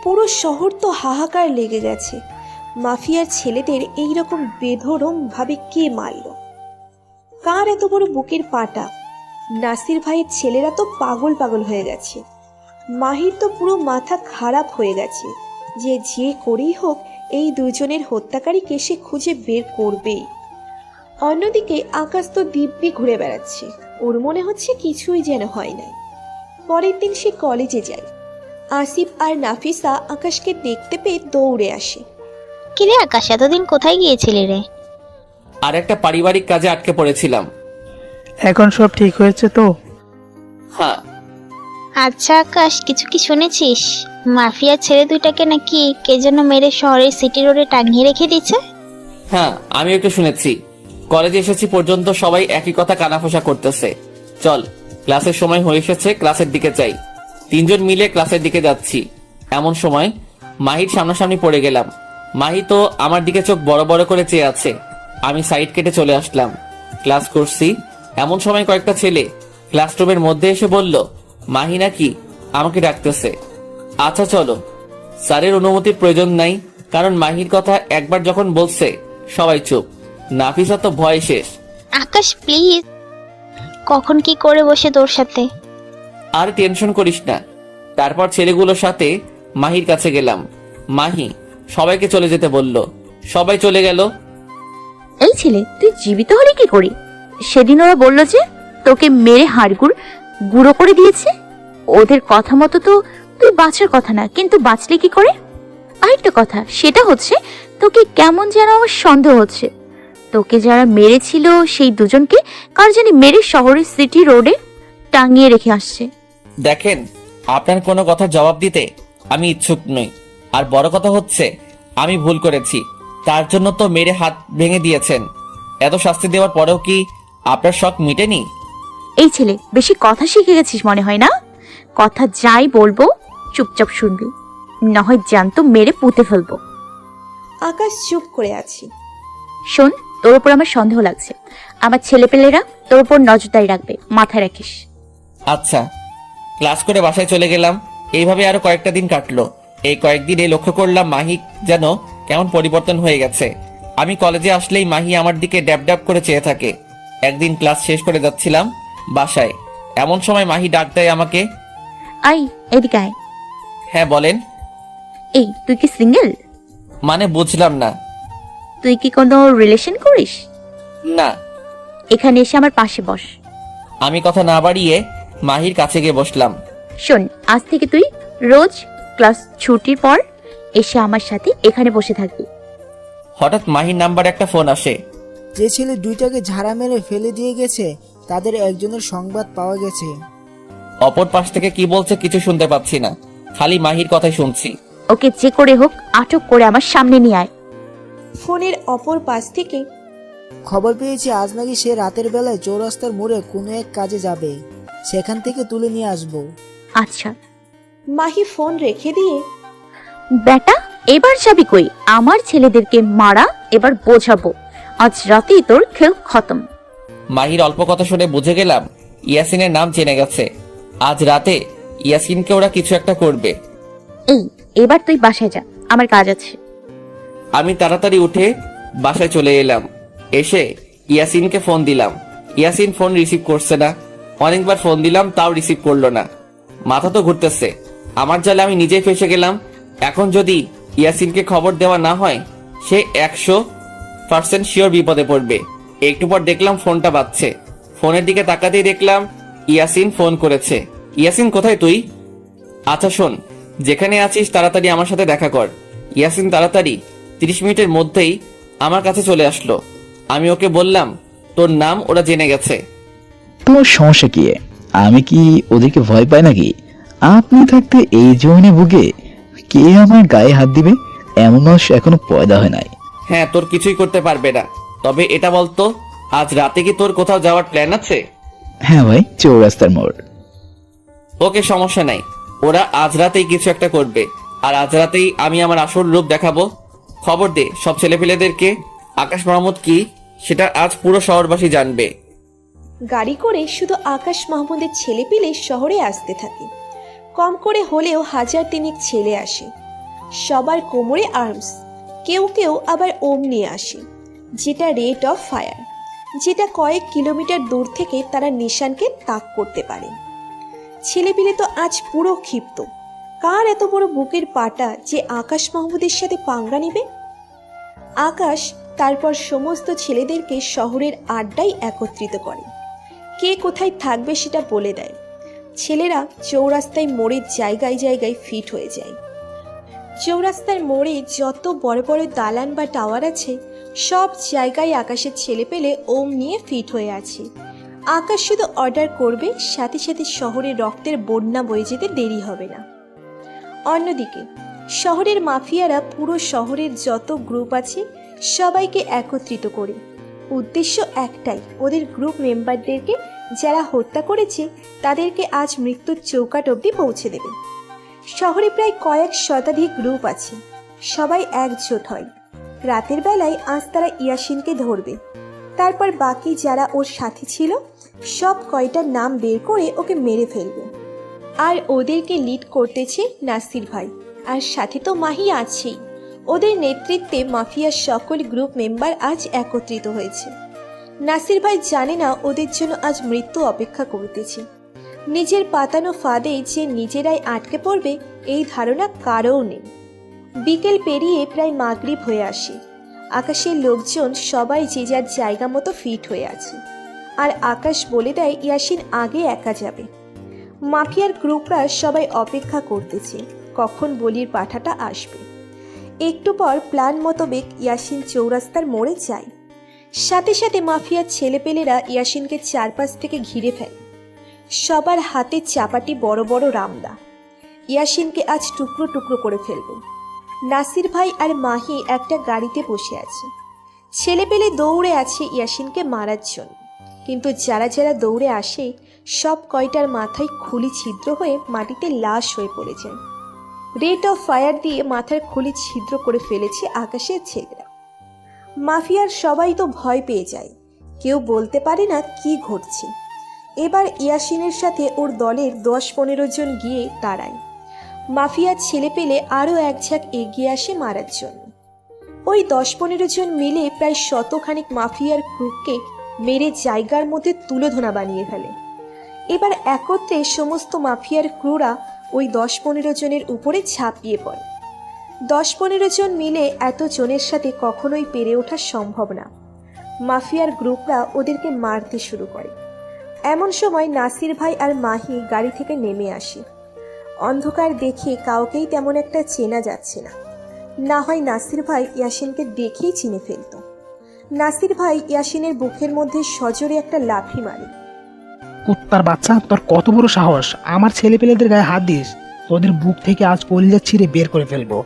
পুরো শহর তো হাহাকার লেগে গেছে, মাফিয়ার ছেলেদের এইরকম বেধরম ভাবে কে মারল? কার এত বড় বুকের পাটা? নাসির ভাইয়ের ছেলেরা তো পাগল পাগল হয়ে গেছে। মাহির তো পুরো মাথা খারাপ হয়ে গেছে যে করেই হোক এই দুজনের হত্যাকারীকে সে খুঁজে বের করবেই। অন্যদিকে আকাশ তো দিব্যি ঘুরে বেড়াচ্ছে, ওর মনে হচ্ছে কিছুই যেন হয় নাই। পরের দিন সে কলেজে যায়। আসিফ আর নাফিসা আকাশকে দেখতে পেয়ে দৌড়ে আসে। কিরে আকাশ, এতদিন কোথায় গিয়েছিলি রে? আর একটা পারিবারিক কাজে আটকে পড়েছিলাম। এখন সব ঠিক হয়েছে তো? হ্যাঁ। আচ্ছা আকাশ, কিছু কি শুনেছিস? মাফিয়ার ছেলে দুইটাকে নাকি কে যেন মেরে শহরের সিটি রোডে টাঙিয়ে রেখে দিচ্ছে। হ্যাঁ, আমি একটু শুনেছি। কলেজে এসেছি পর্যন্ত সবাই একই কথা কানাফোসা করতেছে। চল, ক্লাসের সময় হয়ে এসেছে, ক্লাসের দিকে যাই। তিনজন মিলে ক্লাসের দিকে যাচ্ছি। এমন সময় মাহির সামনাসামনি পড়ে গেলাম। মাহি তো আমার দিকে চোখ বড় বড় করে চেয়ে আছে। আমি সাইড কেটে চলে আসলাম। ক্লাস করছি, এমন সময় কয়েকটা ছেলে ক্লাসরুমের মধ্যে এসে বলল মাহি নাকি আমাকে ডাকতেছে। আচ্ছা চলো। স্যারের অনুমতির প্রয়োজন নাই, কারণ মাহির কথা একবার যখন বলছে সবাই চুপ। নাফিসা তো ভয় শেষ। আকাশ প্লিজ, কখন কি করে বসে তোর সাথে। আর টেনশন করিস না। তারপর ছেলেগুলোর সাথে মাহির কাছে গেলাম। মাহি সবাইকে চলে যেতে বলল। সবাই চলে গেল। এই ছেলে, তুই জীবিত হলি কি করে? সেদিন ওরা বলল যে তোকে মেরে হাড়গুড় গুঁড়ো করে দিয়েছে। ওদের কথা মতো তো তুই বাঁচার কথা না, কিন্তু বাঁচলে কি করে? আরেকটা কথা, সেটা হচ্ছে তোকে কেমন যেন আমার সন্দেহ হচ্ছে। তোকে যারা মেরেছিল সেই দুজনকে কার জানি মেরে শহরের সিটি রোডে টাঙিয়ে রেখে আসছে। দেখেন, আপনার কোনো কথার জবাব দিতে আমি ইচ্ছুক নই। আর বড় কথা হচ্ছে আমি ভুল করেছি, তার জন্য তো মেরে হাত ভেঙে দিয়েছেন। এত শাস্তি দেওয়ার পরেও কি আপনার শখ মিটেনি? এই ছেলে, বেশি কথা শিখে গেছিস মনে হয় না? কথা যাই বলবো চুপচাপ শুনবি, না হয় জ্যান্ত মেরে পুঁতে ফেলবো। আকাশ চুপ করে আছে। শোন, তোর উপর আমার সন্দেহ লাগছে। আমার ছেলেপেলেরা তোর উপর নজরদারি রাখবে, মাথায় রাখিস। আচ্ছা। ক্লাস করে বাসায় চলে গেলাম। এইভাবে আরো কয়েকটা দিন কাটলো। এই কয়েকদিনে লক্ষ্য করলাম মাহি যেন কেমন পরিবর্তন হয়ে গেছে। আমি কলেজে আসলেই মাহি আমার দিকে ড্যাব ড্যাব করে চেয়ে থাকে। একদিন ক্লাস শেষ করে যাচ্ছিলাম বাসায়, এমন সময় মাহি ডাক দেয় আমাকে। আই, এদিকে আয়। হ্যাঁ বলেন। এই, তুই কি সিঙ্গেল? মানে বুঝলাম না। তুই কি কোনো রিলেশন করিস? না। এখানে এসে আমার পাশে বস। আমি কথা না বাড়িয়ে মাহির কাছে গিয়ে বসলাম। শোন, আজ থেকে তুই রোজ ক্লাস ছুটির পর এসে আমার সাথে এখানে বসে থাকবি। হঠাৎ মাহির নাম্বার একটা ফোন আসে। যে ছেলে দুইটাকে ঝাড়া মেরে ফেলে দিয়ে গেছে তাদের একজনের সংবাদ পাওয়া গেছে। অপর পাশ থেকে কি বলছে কিছু শুনতে পাচ্ছি না, খালি মাহির কথাই শুনছি। ওকে যে করে হোক আটক করে আমার সামনে নিয়ে আয়। ফোনের অপর পাশ থেকে খবর পেয়েছি আজ নাকি সে রাতের বেলায় চৌরাস্তার মোড়ে কোনো এক কাজে যাবে, সেখান থেকে তুলে নিয়ে আসবো। আচ্ছা। মাহি ফোন রেখে দিয়ে, বেটা এবার যাবি কই? আমার ছেলেদেরকে মারা এবার বোঝাবো। আজ রাতেই তোর খেল খতম। মাহির অল্প কথা শুনে বুঝে গেলাম ইয়াসিনের নাম জেনে গেছে। আজ রাতে ইয়াসিনকে ওরা কিছু একটা করবে। এই এবার তুই বাসায় যা, আমার কাজ আছে। আমি তাড়াতাড়ি উঠে বাসায় চলে এলাম। এসে ইয়াসিনকে ফোন দিলাম। ইয়াসিন ফোন রিসিভ করছে না। অনেকবার ফোন দিলাম, তাও রিসিভ করলো না। মাথা তো ঘুরতেছে। আমার জালে আমি নিজেই ফেসে গেলাম। এখন যদি ইয়াসিনকে খবর দেওয়া না হয়, সে 100% শিওর বিপদে পড়বে। একটু পর দেখলাম ফোনটা বাজছে। ফোনের দিকে তাকাতেই দেখলাম ইয়াসিন ফোন করেছে। ইয়াসিন, কোথায় তুই? আচ্ছা শোন, যেখানে আছিস তাড়াতাড়ি আমার সাথে দেখা কর। ইয়াসিন তাড়াতাড়ি 30 মিনিটের মধ্যেই আমার কাছে চলে আসলো। আমি ওকে বললাম তোর নাম ওরা জেনে গেছে। তোমার সমস্যা কি? আমি কি ওদেরকে ভয় পাই নাকি? আপনি থাকতে এই জন্য বুকে কে আমার গায়ে হাত দিবে? এমন মানুষ এখনো পয়দা হয় নাই। হ্যাঁ, তোর কিছুই করতে পারবে না। তবে এটা বলতো, আজ রাতে কি তোর কোথাও যাওয়ার প্ল্যান আছে? হ্যাঁ ভাই, চৌরাস্তার মোড়। ওকে, সমস্যা নাই। ওরা আজ রাতেই কিছু একটা করবে। আর আজ রাতেই আমি আমার আসল রূপ দেখাবো। খবর দে সব ছেলেপেলেদেরকে আকাশ মাহমুদ কি সেটা আজ পুরো শহরবাসী জানবে। গাড়ি করে শুধু আকাশ মাহমুদের ছেলে পিলে শহরে আসতে থাকে। কম করে হলেও 1000 ছেলে আসে। সবার কোমরে আর্মস, কেউ কেউ আবার ওম নিয়ে আসে, যেটা রেট অফ ফায়ার, যেটা কয়েক কিলোমিটার দূর থেকে তারা নিশানকে তাক করতে পারে। ছেলেপিলে তো আজ পুরো ক্ষিপ্ত। কার এত বড় বুকের পাটা যে আকাশ মাহমুদের সাথে পাঙ্গা নেবে? আকাশ তারপর সমস্ত ছেলেদেরকে শহরের আড্ডায় একত্রিত করে। কে কোথায় থাকবে সেটা বলে দেয়। ছেলেরা চৌরাস্তায় মোড়ের জায়গায় জায়গায় ফিট হয়ে যায়। চৌরাস্তার মোড়ে যত বড় বড় দালান বা টাওয়ার আছে, সব জায়গায় আকাশের ছেলে পেলে ওম নিয়ে ফিট হয়ে আছে। আকাশ শুধু অর্ডার করবে, সাথে সাথে শহরে রক্তের বন্যা বয়ে যেতে দেরি হবে না। অন্যদিকে শহরের মাফিয়ারা পুরো শহরের যত গ্রুপ আছে সবাইকে একত্রিত করে। উদ্দেশ্য একটাই, ওদের গ্রুপ মেম্বারদেরকে যারা হত্যা করেছে তাদেরকে আজ মৃত্যুর চৌকাট অবধি পৌঁছে দেবে। শহরে প্রায় কয়েক শতাধিক গ্রুপ আছে, সবাই একজোট হয়। রাতের বেলায় আজ তারা ইয়াসিনকে ধরবে। তারপর বাকি যারা ওর সাথে ছিল সব কয়টার নাম বের করে ওকে মেরে ফেলবে। আর ওদেরকে লিড করতেছে নাসির ভাই, আর সাথে তো মাহি আছেই। ওদের নেতৃত্বে মাফিয়ার সকল গ্রুপ মেম্বার আজ একত্রিত হয়েছে। নাসির ভাই জানে না ওদের জন্য আজ মৃত্যু অপেক্ষা করতেছে। নিজের পাতানো ফাঁদে যে নিজেরাই আটকে পড়বে এই ধারণা কারও নেই। বিকেল পেরিয়ে প্রায় মাগরিব হয়ে আসে। আকাশের লোকজন সবাই যে যার জায়গা মতো ফিট হয়ে আছে। আর আকাশ বলে দেয় ইয়াসিন আগে একা যাবে। মাফিয়ার গ্রুপরা সবাই অপেক্ষা করতেছে কখন বলির পাঠাটা আসবে। একটু পর প্ল্যান মোতাবেক ইয়াসিন চৌরাস্তার মোড়ে যায়। সাথে সাথে মাফিয়ার ছেলেপেলেরা ইয়াসিনকে চারপাশ থেকে ঘিরে ফেলে। সবার হাতে চাপাটি বড় বড় রামদা। ইয়াসিনকে আজ টুকরো টুকরো করে ফেলবে। নাসির ভাই আর মাহি একটা গাড়িতে বসে আছে। ছেলেপেলে দৌড়ে আছে ইয়াসিনকে মারার জন্য, কিন্তু যারা যারা দৌড়ে আসে সব কয়টার মাথায় খুলি ছিদ্র হয়ে মাটিতে লাশ হয়ে পড়ে যায়। রেট অফ ফায়ার দিয়ে মাথার খুলি ছিদ্র করে ফেলেছে আকাশের ছেলেরা। মাফিয়ার সবাই তো ভয় পেয়ে যায়, কেউ বলতে পারে না কি ঘটছে। এবার ইয়াসিনের সাথে ওর দলের 10-15 জন গিয়ে দাঁড়ায়। মাফিয়ার ছেলে পেলে আরও এক ঝাঁক এগিয়ে আসে মারার জন্য। ওই 10-15 জন মিলে প্রায় 100 মাফিয়ার গ্রুপকে মেরে জায়গার মধ্যে তুলোধনা বানিয়ে ফেলে। এবার একত্রে সমস্ত মাফিয়ার ক্রুরা ওই 10-15 জনের উপরে ঝাঁপিয়ে পড়ে। 10-15 জন মিলে এত জনের সাথে কখনোই পেরে ওঠা সম্ভব না। মাফিয়ার গ্রুপরা ওদেরকে মারতে শুরু করে। এমন সময় নাসির ভাই আর মাহি গাড়ি থেকে নেমে আসে। অন্ধকার দেখে কাউকেই তেমন একটা চেনা যাচ্ছে না। না হয় নাসির ভাই ইয়াসিনকে দেখেই চিনে ফেলত। নাসির ভাই ইয়াসিনের বুকের মধ্যে সজোরে একটা লাথি মারে। কুত্তার বাচ্চা, তোর কত বড় সাহস আমার ছেলেপেলেদের গায়ে হাত দিস? তোদের বুক থেকে আজ কলিজা ছিঁড়ে বের করে ফেলবো।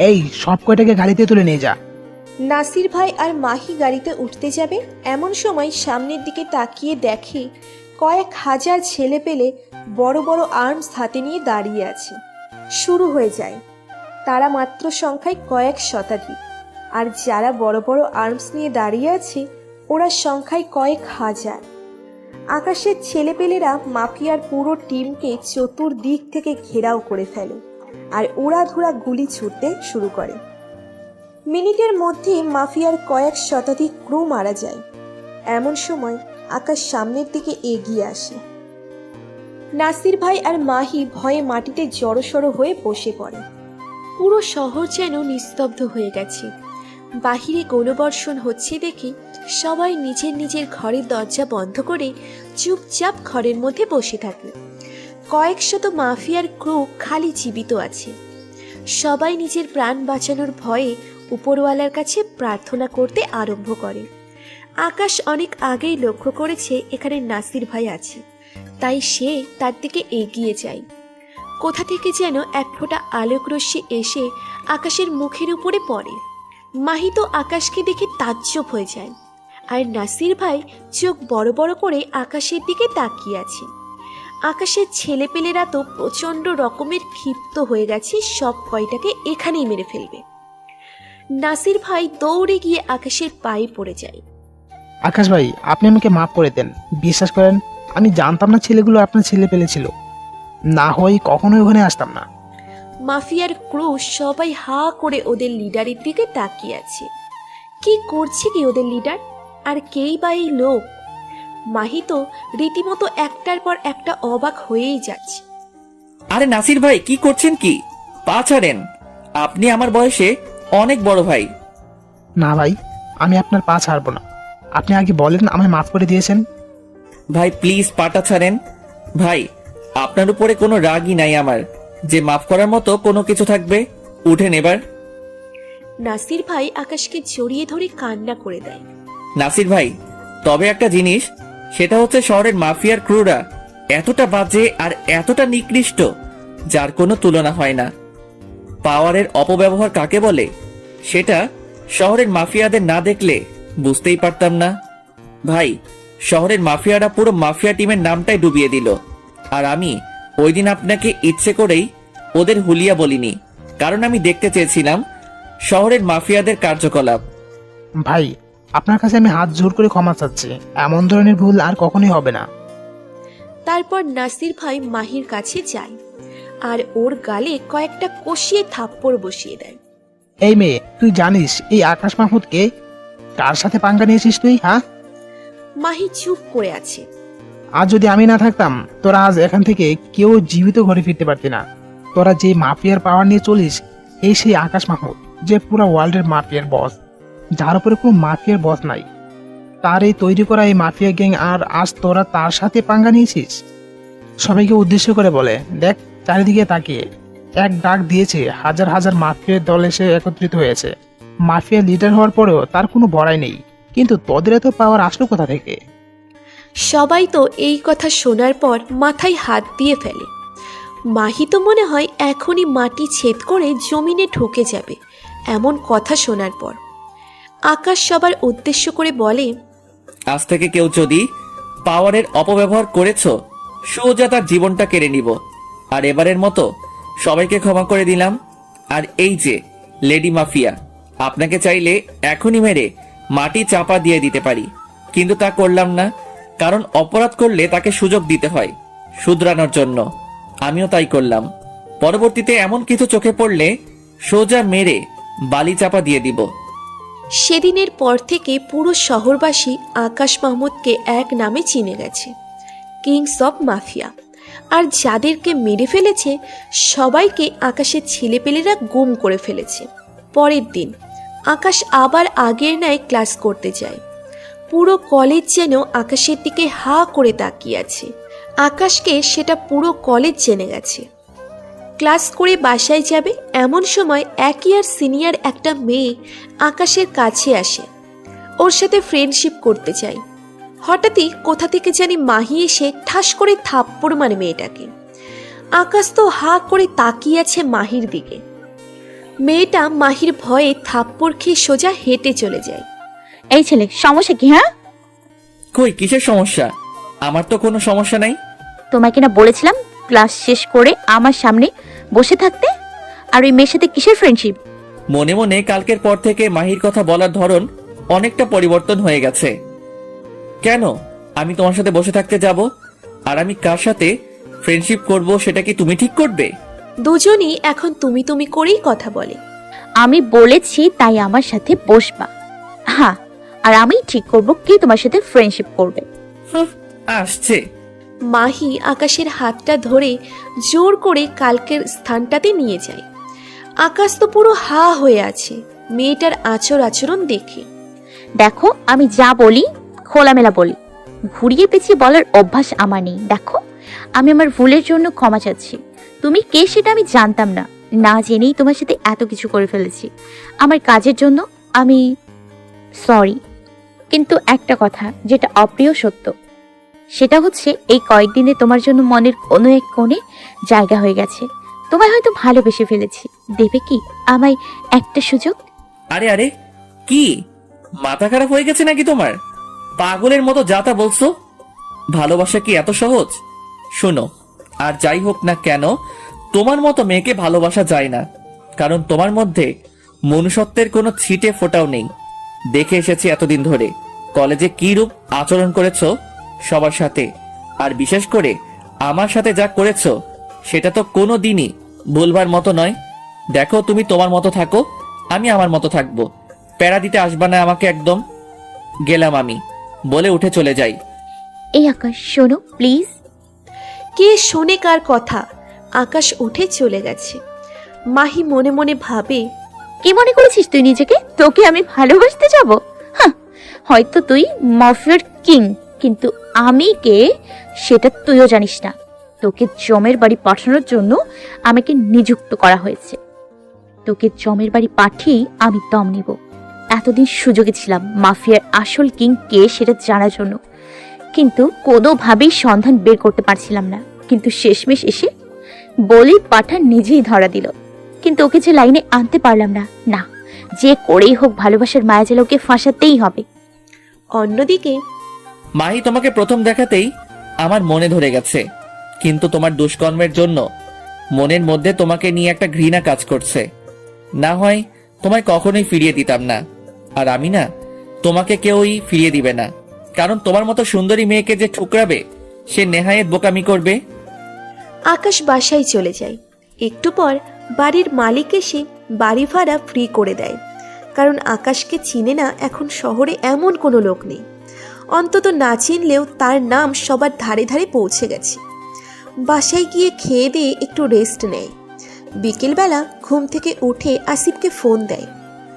এই সব কয়টাকে গাড়িতে তুলে নিয়ে যা। নাসির ভাই আর মাহি গাড়িতে উঠতে যাবে, এমন সময় সামনের দিকে তাকিয়ে দেখে কয়েক হাজার ছেলে পেলে বড় বড় আর্মস হাতে নিয়ে দাঁড়িয়ে আছে। শুরু হয়ে যায়। তারা মাত্র সংখ্যায় কয়েক শতাধিক। আর যারা বড় বড় আর্মস নিয়ে দাঁড়িয়ে আছে ওরা সংখ্যায় কয়েক হাজার। আকাশের ছেলেপেলেরা মাফিয়ার পুরো টিমকে চতুর্দিক থেকে ঘেরাও করে ফেলে আর উড়াধুরা গুলি ছুটতে শুরু করে। মিনিটের মধ্যে মাফিয়ার কয়েক শতাধিক ক্রু মারা যায়। এমন সময় আকাশ সামনের দিকে এগিয়ে আসে। নাসির ভাই আর মাহি ভয়ে মাটিতে জড়সড় হয়ে বসে পড়ে। পুরো শহর যেন নিস্তব্ধ হয়ে গেছে। বাহিরে গোলবর্ষণ হচ্ছে দেখে সবাই নিজের নিজের ঘরের দরজা বন্ধ করে চুপচাপ ঘরের মধ্যে বসে থাকে। কয়েকশত মাফিয়ার ক্রু খালি জীবিত আছে। সবাই নিজের প্রাণ বাঁচানোর ভয়ে উপরওয়ালার কাছে প্রার্থনা করতে আরম্ভ করে। আকাশ অনেক আগেই লক্ষ্য করেছে এখানে নাসির ভাই আছে, তাই সে তার দিকে এগিয়ে যায়। কোথা থেকে যেন এক ফোঁটা আলোক রশ্মি এসে আকাশের মুখের উপরে পড়ে। মাহি তো আকাশকে দেখে তাজ্জব হয়ে যায়, আর নাসির ভাই চোখ বড় বড় করে আকাশের দিকে তাকিয়ে আছে। আকাশের ছেলেপেলেরা তো প্রচণ্ড রকমের ক্ষিপ্ত হয়ে গেছে, সব কয়টাকে এখানেই মেরে ফেলবে। নাসির ভাই দৌড়ে গিয়ে আকাশের পায়ে পড়ে যায়। আকাশ ভাই, আপনি আমাকে মাফ করে দেন। বিশ্বাস করেন, আমি জানতাম না ছেলেগুলো আপনার ছেলে পেলে ছিল, না হয় কখনোই ওখানে আসতাম না। মাফিয়ার ক্রু সবাই হা করে ওদের লিডারের দিকে তাকিয়ে আছে। কি করছে কি ওদের লিডার, আর কেই বা এই লোক? মাহি তো রীতিমতো একটার পর একটা অবাক হয়েই যাচ্ছে। আরে নাসির ভাই, কি করছেন কি? পা ছাড়েন, আপনি আমার বয়সে অনেক বড় ভাই। না ভাই, আমি আপনার পা ছাড়বো না। আপনি আগে বলেন আমায় মাফ করে দিয়েছেন। ভাই প্লিজ পাটা ছাড়েন। ভাই আপনার উপরে কোনো রাগই নাই আমার যে মাফ করার মতো কোনো কিছু থাকবে। উঠেন এবার। নাসির ভাই আকাশকে জড়িয়ে ধরে কান্না করে দেয়। নাসির ভাই, তবে একটা জিনিস, সেটা হচ্ছে শহরের মাফিয়ার ক্রুরা এতটা বাজে আর এতটা নিকৃষ্ট যার কোনো তুলনা হয় না। পাওয়ারের অপব্যবহার কাকে বলে সেটা শহরের মাফিয়াদের না দেখলে বুঝতেই পারতাম না। ভাই, শহরের মাফিয়ারা পুরো মাফিয়া টিমের নামটাই ডুবিয়ে দিল, আর আমি ওই দিন আপনাকে ইচ্ছে করেই ওদের হুলিয়া বলিনি, কারণ আমি দেখতে চেয়েছিলাম শহরের মাফিয়াদের কার্যকলাপ। ভাই, আপনার কাছে আমি হাত জোর করে ক্ষমা চাচ্ছি। এমন ধরনের ভুল আর কখনোই হবে না। তারপর নাসির ভাই মাহির কাছে যায় আর ওর গালে কয়েকটা কষিয়ে থাপ্পড় বসিয়ে দেয়। এই মেয়ে, তুই জানিস এই আকাশ মাহমুদকে? কার সাথে পাঙ্গা নিয়েছিস তুই? হ্যাঁ, মাহি চুপ করে আছে। আজ যদি আমি না থাকতাম, তোরা আজ এখান থেকে কেউ জীবিত ঘরে ফিরতে পারতি না। তোরা যে মাফিয়ার পাওয়ার নিয়ে চলিস, এই সেই আকাশ মাহমুদ যে পুরো ওয়ার্ল্ডের মাফিয়ার বস, যার উপরে কোনো মাফিয়ার বস নাই। তার এই তৈরি করা এই মাফিয়া গ্যাং, আর আজ তোরা তার সাথে পাঙ্গা নিয়েছিস। সবাইকে উদ্দেশ্য করে বলে, দেখ চারিদিকে তাকিয়ে, এক ডাক দিয়েছে, হাজার হাজার মাফিয়ার দল এসে একত্রিত হয়েছে। মাফিয়া লিডার হওয়ার পরেও তার কোনো বড়াই নেই, কিন্তু তোদের এত পাওয়ার আসলো কোথা থেকে? সবাই তো এই কথা শোনার পর মাথায় হাত দিয়ে ফেলে। মাহি তো মনে হয় এখনই মাটি ছেদ করে জমিনে ঢুকে যাবে এমন কথা শোনার পর। আকাশ সবার উদ্দেশ্য করে বলে, আজ থেকে কেউ যদি পাওয়ারের অপব্যবহার করেছ, সোজা তার জীবনটা কেড়ে নিব। আর এবারের মতো সবাইকে ক্ষমা করে দিলাম। আর এই যে লেডি মাফিয়া, আপনাকে চাইলে এখনই মেরে মাটি চাপা দিয়ে দিতে পারি, কিন্তু তা করলাম না, কারণ অপরাধ করলে তাকে সুযোগ দিতে হয় শুধরানোর জন্য। আমিও তাই করলাম। পরবর্তীতে এমন কিছু চোখে পড়লে সোজা মেরে বালি চাপা দিয়ে দিব। সেদিনের পর থেকে পুরো শহরবাসী আকাশ মাহমুদকে এক নামে চিনে গেছে, কিংস অফ মাফিয়া। আর যাদেরকে মেরে ফেলেছে সবাইকে আকাশের ছেলেপেলেরা গুম করে ফেলেছে। পরের দিন আকাশ আবার আগের ন্যায় ক্লাস করতে যায়। পুরো কলেজ যেন আকাশের দিকে হা করে তাকিয়ে আছে। আকাশকে সেটা পুরো কলেজ জেনে গেছে। ক্লাস করে বাসায় যাবে এমন সময় এক ইয়ার সিনিয়র একটা মেয়ে আকাশের কাছে আসে, ওর সাথে ফ্রেন্ডশিপ করতে চায়। হঠাৎই কোথা থেকে জানি মাহি এসে ঠাস করে থাপ্পড় মারে মেয়েটাকে। আকাশ তো হা করে তাকিয়ে আছে মাহির দিকে। মেয়েটা মাহির ভয়ে থাপ্পড় খেয়ে সোজা হেঁটে চলে যায়। এই ছেলে, সমস্যা কি? হ্যাঁ, কই কিসের সমস্যা? আমার তো কোনো সমস্যা নাই। তোমাকে না বলেছিলাম ক্লাস শেষ করে আমার সামনে বসে থাকতে? আর ওই মেয়ের সাথে কিসের ফ্রেন্ডশিপ? মনে মনে কালকের পর থেকে মাহির কথা বলার ধরন অনেকটা পরিবর্তন হয়ে গেছে। কেন আমি তোমার সাথে বসে থাকতে যাব? আর আমি কার সাথে ফ্রেন্ডশিপ করব সেটা কি তুমি ঠিক করবে? দুজনই এখন তুমি তুমি করেই কথা বলে। আমি বলেছি তাই আমার সাথে বসবা। হ্যাঁ, আর আমি ঠিক করব কে তোমার সাথে ফ্রেন্ডশিপ করবে। আসছে। মাহি আকাশের হাতটা ধরে জোর করে কালকের স্থানটাতে নিয়ে যায়। আকাশ তো পুরো হা হয়ে আছে মেয়েটার আচরণ দেখে। দেখো, আমি যা বলি খোলামেলা বলি, ঘুরিয়ে পেঁচিয়ে বলার অভ্যাস আমার নেই। দেখো, আমি আমার ভুলের জন্য ক্ষমা চাচ্ছি। তুমি কে সেটা আমি জানতাম না, না জেনেই তোমার সাথে এত কিছু করে ফেলেছি। আমার কাজের জন্য আমি সরি। কিন্তু একটা কথা যেটা অপ্রিয় সত্য, সেটা হচ্ছে এই কয়েকদিনে তোমার জন্য মনের কোনো এক কোণে জায়গা হয়ে গেছে। তোমায় হয়তো ভালোবেসে ফেলেছি। দেবে কি আমায় একটা সুযোগ? আরে আরে, কি মাথা খারাপ হয়ে গেছে নাকি তোমার? পাগলের মতো যা তা বলছো। ভালোবাসা কি এত সহজ? শোনো, আর যাই হোক না কেন, তোমার মতো মেয়েকে ভালোবাসা যায় না। কারণ তোমার মধ্যে মনুষ্যত্বের কোনো ছিটে ফোঁটাও নেই। দেখে এসেছি এতদিন ধরে কলেজে কি রূপ আচরণ করেছো সবার সাথে, আর বিশেষ করে আমার সাথে যা করেছো সেটা তো কোনো দিনই ভুলবার মতো নয়। দেখো, তুমি তোমার মতো থাকো, আমি আমার মতো থাকবো। প্যারা দিতে আসবা না আমাকে একদম। গেলাম আমি, বলে উঠে চলে যাই। এই আকাশ, শোনো প্লিজ। কে শোনে কার কথা? আকাশ উঠে চলে গেছে। মাহি মনে মনে ভাবে, কি মনে করেছিস তুই নিজেকে? তোকে আমি ভালোবাসতে যাব? হ্যাঁ, হয়তো তুই মাফিয়ার কিং, কিন্তু আমি কে সেটা তুইও জানিস না। তোকে জমের বাড়ি পাঠানোর জন্য আমাকে নিযুক্ত করা হয়েছে। তোকে জমের বাড়ি পাঠিয়ে আমি দম নিব। এতদিন সুযোগে ছিলাম মাফিয়ার আসল কিং কে সেটা জানার জন্য, কিন্তু কোনোভাবেই সন্ধান বের করতে পারছিলাম না। কিন্তু শেষমেশ এসে বলি পাঠান নিজেই ধরা দিল। কিন্তু ওকে যে লাইনে আনতে পারলাম না। না, যে করেই হোক ভালোবাসার মায়াজালে ওকে ফাঁসাতেই হবে। অন্যদিকে মাহি, তোমাকে প্রথম দেখাতেই আমার মনে ধরে গেছে, কিন্তু তোমার দুষ্কর্মের জন্য মনের মধ্যে তোমাকে নিয়ে একটা ঘৃণা কাজ করছে। না হয় তোমায় কখনোই ফিরিয়ে দিতাম না। আর আমি না, তোমাকে কেউই ফিরিয়ে দিবে না। কারণ তোমার মতো সুন্দরী মেয়েকে যে ঠুকরাবে সে নেহায়েত বোকামি করবে। আকাশ বাসায় চলে যায়। একটু পর বাড়ির মালিক এসে বাড়ি ভাড়া ফ্রি করে দেয়। কারণ আকাশকে চিনে না এখন শহরে এমন কোনো লোক নেই। অন্তত না চিনলেও তার নাম সবার ধারে ধারে পৌঁছে গেছে। বাসায় গিয়ে খেয়ে দিয়ে একটু রেস্ট নেয়। বিকেলবেলা ঘুম থেকে উঠে আসিফকে ফোন দেয়,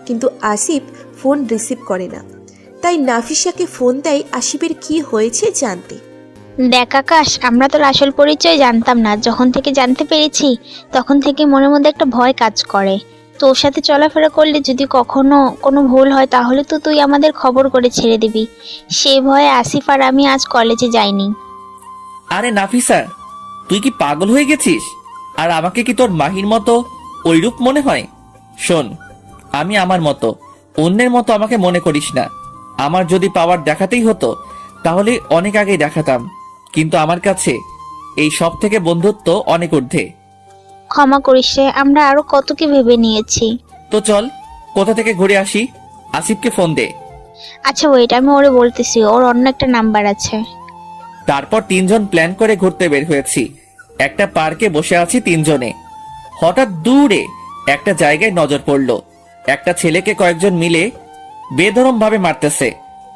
কিন্তু আসিফ ফোন রিসিভ করে না। তাই নাফিসাকে ফোন দেয় আসিফের কি হয়েছে জানতে। দেখ আকাশ, আমরা তোর আসল পরিচয় জানতাম না। যখন থেকে জানতে পেরেছি তখন থেকে মনের মধ্যে একটা ভয় কাজ করে। তোর সাথে চলাফেরা করলে যদি কখনো কোনো ভুল হয় তাহলে তো তুই আমাদের খবর করে ছেড়ে দিবি। সেই ভয়ে আসিফ আর আমি আজ কলেজে যাইনি। আরে নাফিসা, তুই কি পাগল হয়ে গেছিস? আর আমাকে কি তোর মাহির মতো ওইরূপ মনে হয়? শোন, আমি আমার মতো, অন্যের মতো আমাকে মনে করিস না। আমার যদি পাওয়ার দেখাতেই হতো তাহলে অনেক আগেই দেখাতাম, কিন্তু আমার কাছে এই সব থেকে বন্ধুত্ব অনেক ঊর্ধ্বে। ক্ষমা করিস রে, আমরা আরো কত কি ভেবে নিয়েছি। তো চল কোথা থেকে ঘুরে আসি। আসিফকে ফোন দে। আচ্ছা ওয়েট, আমি ওরে বলতেছি, ওর অন্য একটা নাম্বার আছে। তারপর তিনজন প্ল্যান করে ঘুরতে বের হয়েছি। একটা পার্কে বসে আছি তিনজনে। হঠাৎ দূরে একটা জায়গায় নজর পড়লো। একটা ছেলেকে কয়েকজন মিলে বেধরম ভাবে মারতেছে।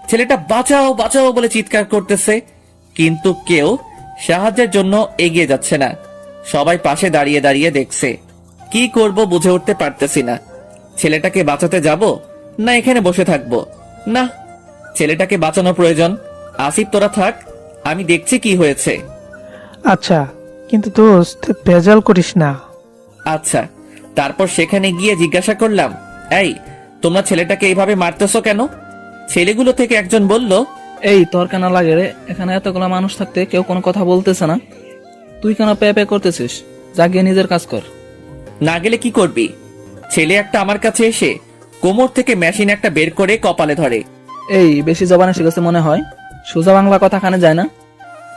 ছেলেটা বাঁচাও বাঁচাও বলে চিৎকার করতেছে, কিন্তু কেউ সাহায্যের জন্য এগিয়ে যাচ্ছে না। সবাই পাশে দাঁড়িয়ে দাঁড়িয়ে দেখছে। কি করব বুঝে উঠতে পারতেছি না। ছেলেটাকে বাঁচাতে যাব না এখানে বসে থাকবো? না, ছেলেটাকে বাঁচানো প্রয়োজন। আসিফ, তোরা থাক, আমি দেখছি কি হয়েছে। আচ্ছা, কিন্তু দোস্ত ভেজাল করিস না। আচ্ছা। তারপর সেখানে গিয়ে জিজ্ঞাসা করলাম, এই তোমরা ছেলেটাকে এইভাবে মারতেছো কেন? ছেলেগুলো থেকে একজন বলল, এই তোর কেন লাগে রে? এখানে এতগুলো মানুষ থাকতে কেউ কোনো কথা বলতেছে না, তুই কেন পে পে করতেছিস? যা গিয়ে নিজের কাজ কর। না গেলে কি করবি? ছেলে একটা আমার কাছে এসে কোমর থেকে মেশিন একটা বের করে কপালে ধরে। এই বেশি জবানে শিখেছে মনে হয়, সোজা বাংলা কথা কানে যায় না।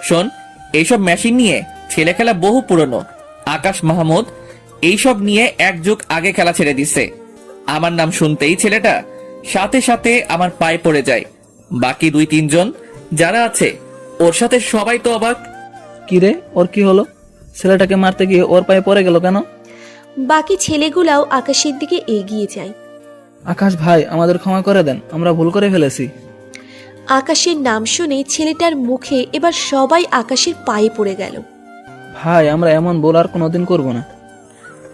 শোন, এইসব মেশিন নিয়ে ছেলে খেলা বহু পুরনো। আকাশ মাহমুদ এইসব নিয়ে এক যুগ আগে খেলা ছেড়ে দিছে। আমার নাম শুনতেই ছেলেটা সাথে সাথে আমার পায়ে পড়ে যায়। বাকি 2-3 জন যারা আছে ওর সাথে সবাই তো অবাক। কি রে, ওর কি হলো? ছেলেটাকে মারতে গিয়ে ওর পায়ে পড়ে গেল কেন? বাকি ছেলেগুলাও আকাশের দিকে এগিয়ে যায়। আকাশ ভাই, আমাদের ক্ষমা করে দেন, আমরা ভুল করে ফেলেছি। আকাশের নাম শুনে ছেলেটার মুখে এবার সবাই আকাশের পায়ে পড়ে গেল। ভাই, আমরা এমন ভুল আর কোনোদিন করব না।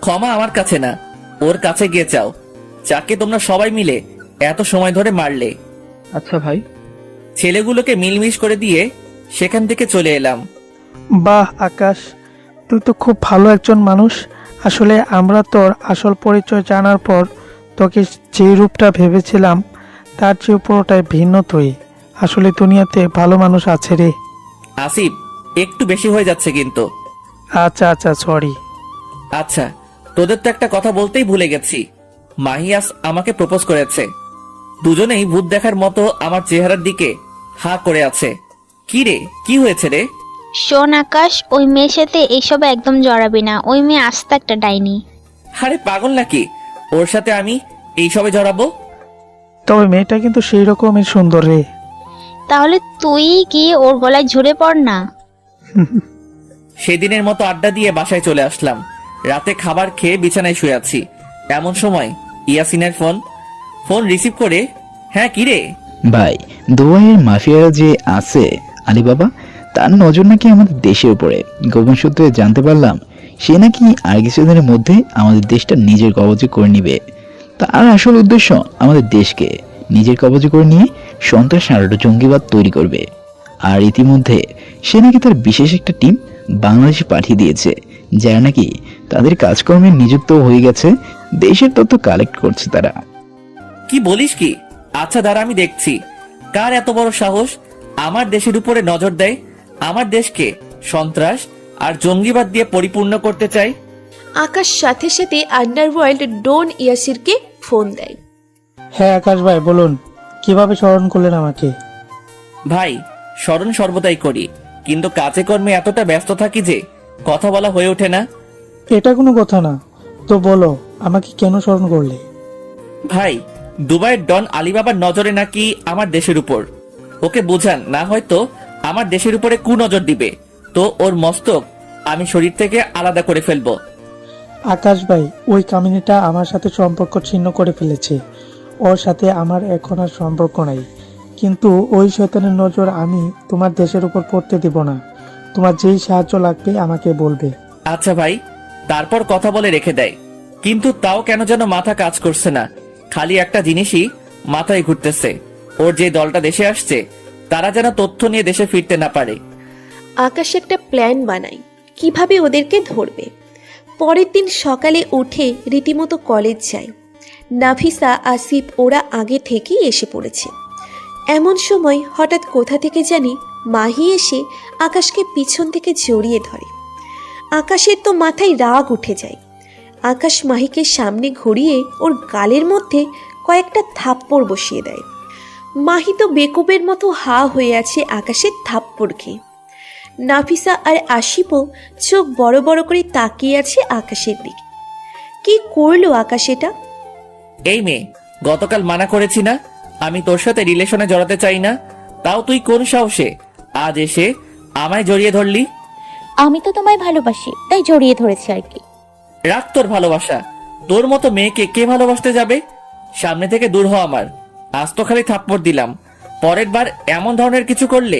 ক্ষমা আমার কাছে না, ওর কাছে গিয়ে চাও, যাকে তোমরা সবাই মিলে এত সময় ধরে মারলে। আচ্ছা ভাই। ছেলেগুলোকে মিলমিশ করে দিয়ে সেখান থেকে চলে এলাম। বাহ আকাশ, তুই তো খুব ভালো একজন মানুষ। আসলে আমরা তোর আসল পরিচয় জানার পর তোকে যে রূপটা ভেবেছিলাম তার চেয়ে পুরোটাই ভিন্ন তুই। আসলে দুনিয়াতে ভালো মানুষ আছে রে। আসিফ, একটু বেশি হয়ে যাচ্ছে কিন্তু। আচ্ছা আচ্ছা, সরি। আচ্ছা, তোদের তো একটা কথা বলতেই ভুলে গেছি। মাহিয়াস আমাকে প্রপোজ করেছে। দুজনেই ভূত দেখার মতো আমার চেহারার দিকে হা করে আছে। কি রে, কি হয়েছে রে? শোন আকাশ, ওই মেয়ের সাথে এইসব একদম জড়াবি না। ওই মেয়ে আস্ত একটা ডাইনি। আরে পাগল নাকি, ওর সাথে আমি এইসবে জড়াবো? তবে মেয়েটা কিন্তু সেই রকমই সুন্দর রে। তাহলে তুই গিয়ে ওর গলায় ঝুড়ে পড় না। সেদিনের মতো আড্ডা দিয়ে বাসায় চলে আসলাম। রাতে খাবার খেয়ে বিছানায় শুয়ে আছি। এমন সময় ইয়াসিনের ফোন রিসিভ করে, হ্যাঁ কি রে? ভাই, দুবাইয়ের মাফিয়ারা যে আছে আলিবাবা, তার নজর নাকি আমাদের দেশের উপরে। গোপন সূত্রে জানতে পারলাম সে নাকি আর কিছুদিনের মধ্যে আমাদের দেশটা নিজের কবজে করে নিবে। তার আসল উদ্দেশ্য আমাদের দেশকে নিজের কবজে করে নিয়ে সন্ত্রাস আর জঙ্গিবাদ তৈরি করবে। আর ইতিমধ্যে সে নাকি তার বিশেষ একটা টিম বাংলাদেশে পাঠিয়ে দিয়েছে, যারা নাকি তাদের কাজকর্মে নিযুক্ত হয়ে গেছে। দেশের তথ্য কালেক্ট করছে তারা। কি বলিস কি? আচ্ছা দাঁড়া, আমি দেখছি কার এত বড় সাহস আমার দেশের উপরে নজর দেয়, আমার দেশকে সন্ত্রাস আর জঙ্গিবাদ দিয়ে পরিপূর্ণ করতে চাই। আকাশ সাথে সাথে আন্ডারওয়ার্ল্ড ডন ইয়াসিরকে ফোন দেয়। হ্যাঁ আকাশ ভাই, বলুন, কিভাবে স্মরণ করলেন আমাকে? ভাই, স্মরণ সর্বদাই করি, কিন্তু কাজে কর্মে এতটা ব্যস্ত থাকি যে কথা বলা হয়ে ওঠে না। এটা কোনো কথা না, তো বলো আমাকে কেন স্মরণ করলে? ভাই, দুবাইয়ের ডন আলিবাবার নজরে নাকি আমার দেশের উপর। ওকে বুঝান, না হয়তো আমার দেশের উপরে কুনজর দিবে, তো ওর মস্তক আমি শরীর থেকে আলাদা করে ফেলবো। আকাশ ভাই, ওই কামিনীটা আমার সাথে সম্পর্ক ছিন্ন করে ফেলেছে। ওর সাথে আমার এখন আর সম্পর্ক নাই। কিন্তু ওই শয়তানের নজর আমি তোমার দেশের উপর পড়তে দিব না। তোমার যেই সাহায্য লাগবে আমাকে বলবে। আচ্ছা ভাই, তারপর কথা বলে রেখে দেয়। কিন্তু তাও কেন যেন মাথা কাজ করছে না, খালি একটা জিনিসই মাথায় ঘুরতেছে, ওর যে দলটা দেশে আসছে তারা যেন তথ্য নিয়ে দেশে ফিরতে না পারে। আকাশ একটা প্ল্যান বানায় কিভাবে ওদেরকে ধরবে। পরের দিন সকালে উঠে রীতিমতো কলেজ যায়। নাফিসা, আসিফ ওরা আগে থেকেই এসে পড়েছে। এমন সময় হঠাৎ কোথা থেকে জানি মাহি এসে আকাশকে পিছন থেকে জড়িয়ে ধরে। আকাশের তো মাথায় রাগ উঠে যায়। আকাশ মাহিকে সামনে ঘুরিয়ে ওর গালের মধ্যে কয়েকটা থাপ্পড় বসিয়ে দেয়। মাহি তো বেকুবের মতো হা হয়ে আছে আকাশের থাপ্পড় খেয়ে। নাফিসা আর আসিফও চোখ বড় বড় করে তাকিয়ে আছে আকাশের দিকে। কি করলো আকাশ এটা? এই মেয়ে, গতকাল মানা করেছি না আমি তোর সাথে রিলেশনে জড়াতে চাই না, তাও তুই কোন সাহসে আজ এসে আমায় জড়িয়ে ধরলি? আমি তো তোমায় ভালোবাসি, তাই জড়িয়ে ধরেছি আর কি। রাখ তোর ভালোবাসা, তোর মতো মেয়েকে কে ভালোবাসতে যাবে? সামনে থেকে দূর হ আমার। আজ তো খালি থাপ্পড় দিলাম, পরের বার এমন ধরনের কিছু করলে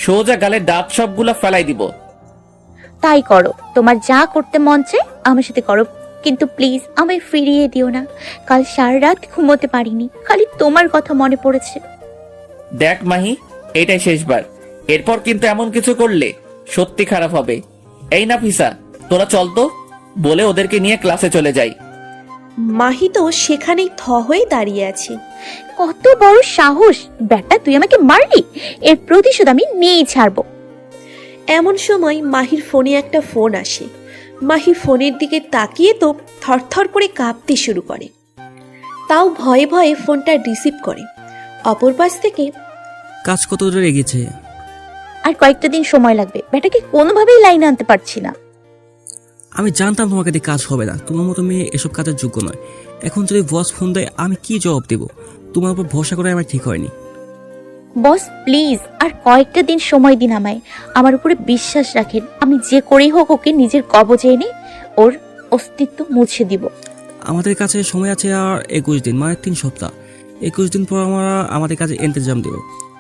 সোজা গালের দাঁত সবগুলা ফেলাই দিব। তাই করো, তোমার যা করতে মন চায় আমার সাথে করো, কিন্তু প্লিজ আমায় ফিরিয়ে দিও না। কাল সারা রাত ঘুমোতে পারিনি, খালি তোমার কথা মনে পড়েছে। দেখ মাহি, এটাই শেষবার, এরপর কিন্তু এমন কিছু করলে সত্যি খারাপ হবে। এই নাফিসা, তোরা চল তো, বলে ওদেরকে নিয়ে ক্লাসে চলে যাই। মাহি তো সেখানেই থ হয়ে দাঁড়িয়ে আছে। কত বড় সাহস বেটা, তুই আমাকে মারলি, এর প্রতিশোধ আমি নিয়েই ছাড়বো। এমন সময় মাহির ফোনে একটা ফোন আসে। মাহি ফোনের দিকে তাকিয়ে তো থরথর করে কাঁপতে শুরু করে। তাও ভয়ে ভয়ে ফোনটা রিসিভ করে। অপর পাশ থেকে, কাজ কত দূর এগিয়েছে? আর কয়েকটা দিন সময় লাগবে, বেটাকে কোনোভাবেই লাইনে আনতে পারছি না। আমি জানতাম তোমাকে দিয়ে কাজ হবে না, তোমার মতো মেয়ে এসব কাজের যোগ্য নয়। এখন যদি বস ফোন দেয় আমি কি জবাব দেব? তোমার উপর ভরসা করে আমার ঠিক হয়নি। বস প্লিজ আর কয়েকটা দিন সময় দিন আমায়, আমার উপরে বিশ্বাস রাখেন। আমি যে করেই হোক ওকে নিজের কবজে এনে ওর অস্তিত্ব মুছে দিব। আমাদের কাছে সময় আছে আর 21 দিন, মানে 3 সপ্তাহ। 21 দিন পর আমরা আমাদের কাছে ইন্তজাম দেব।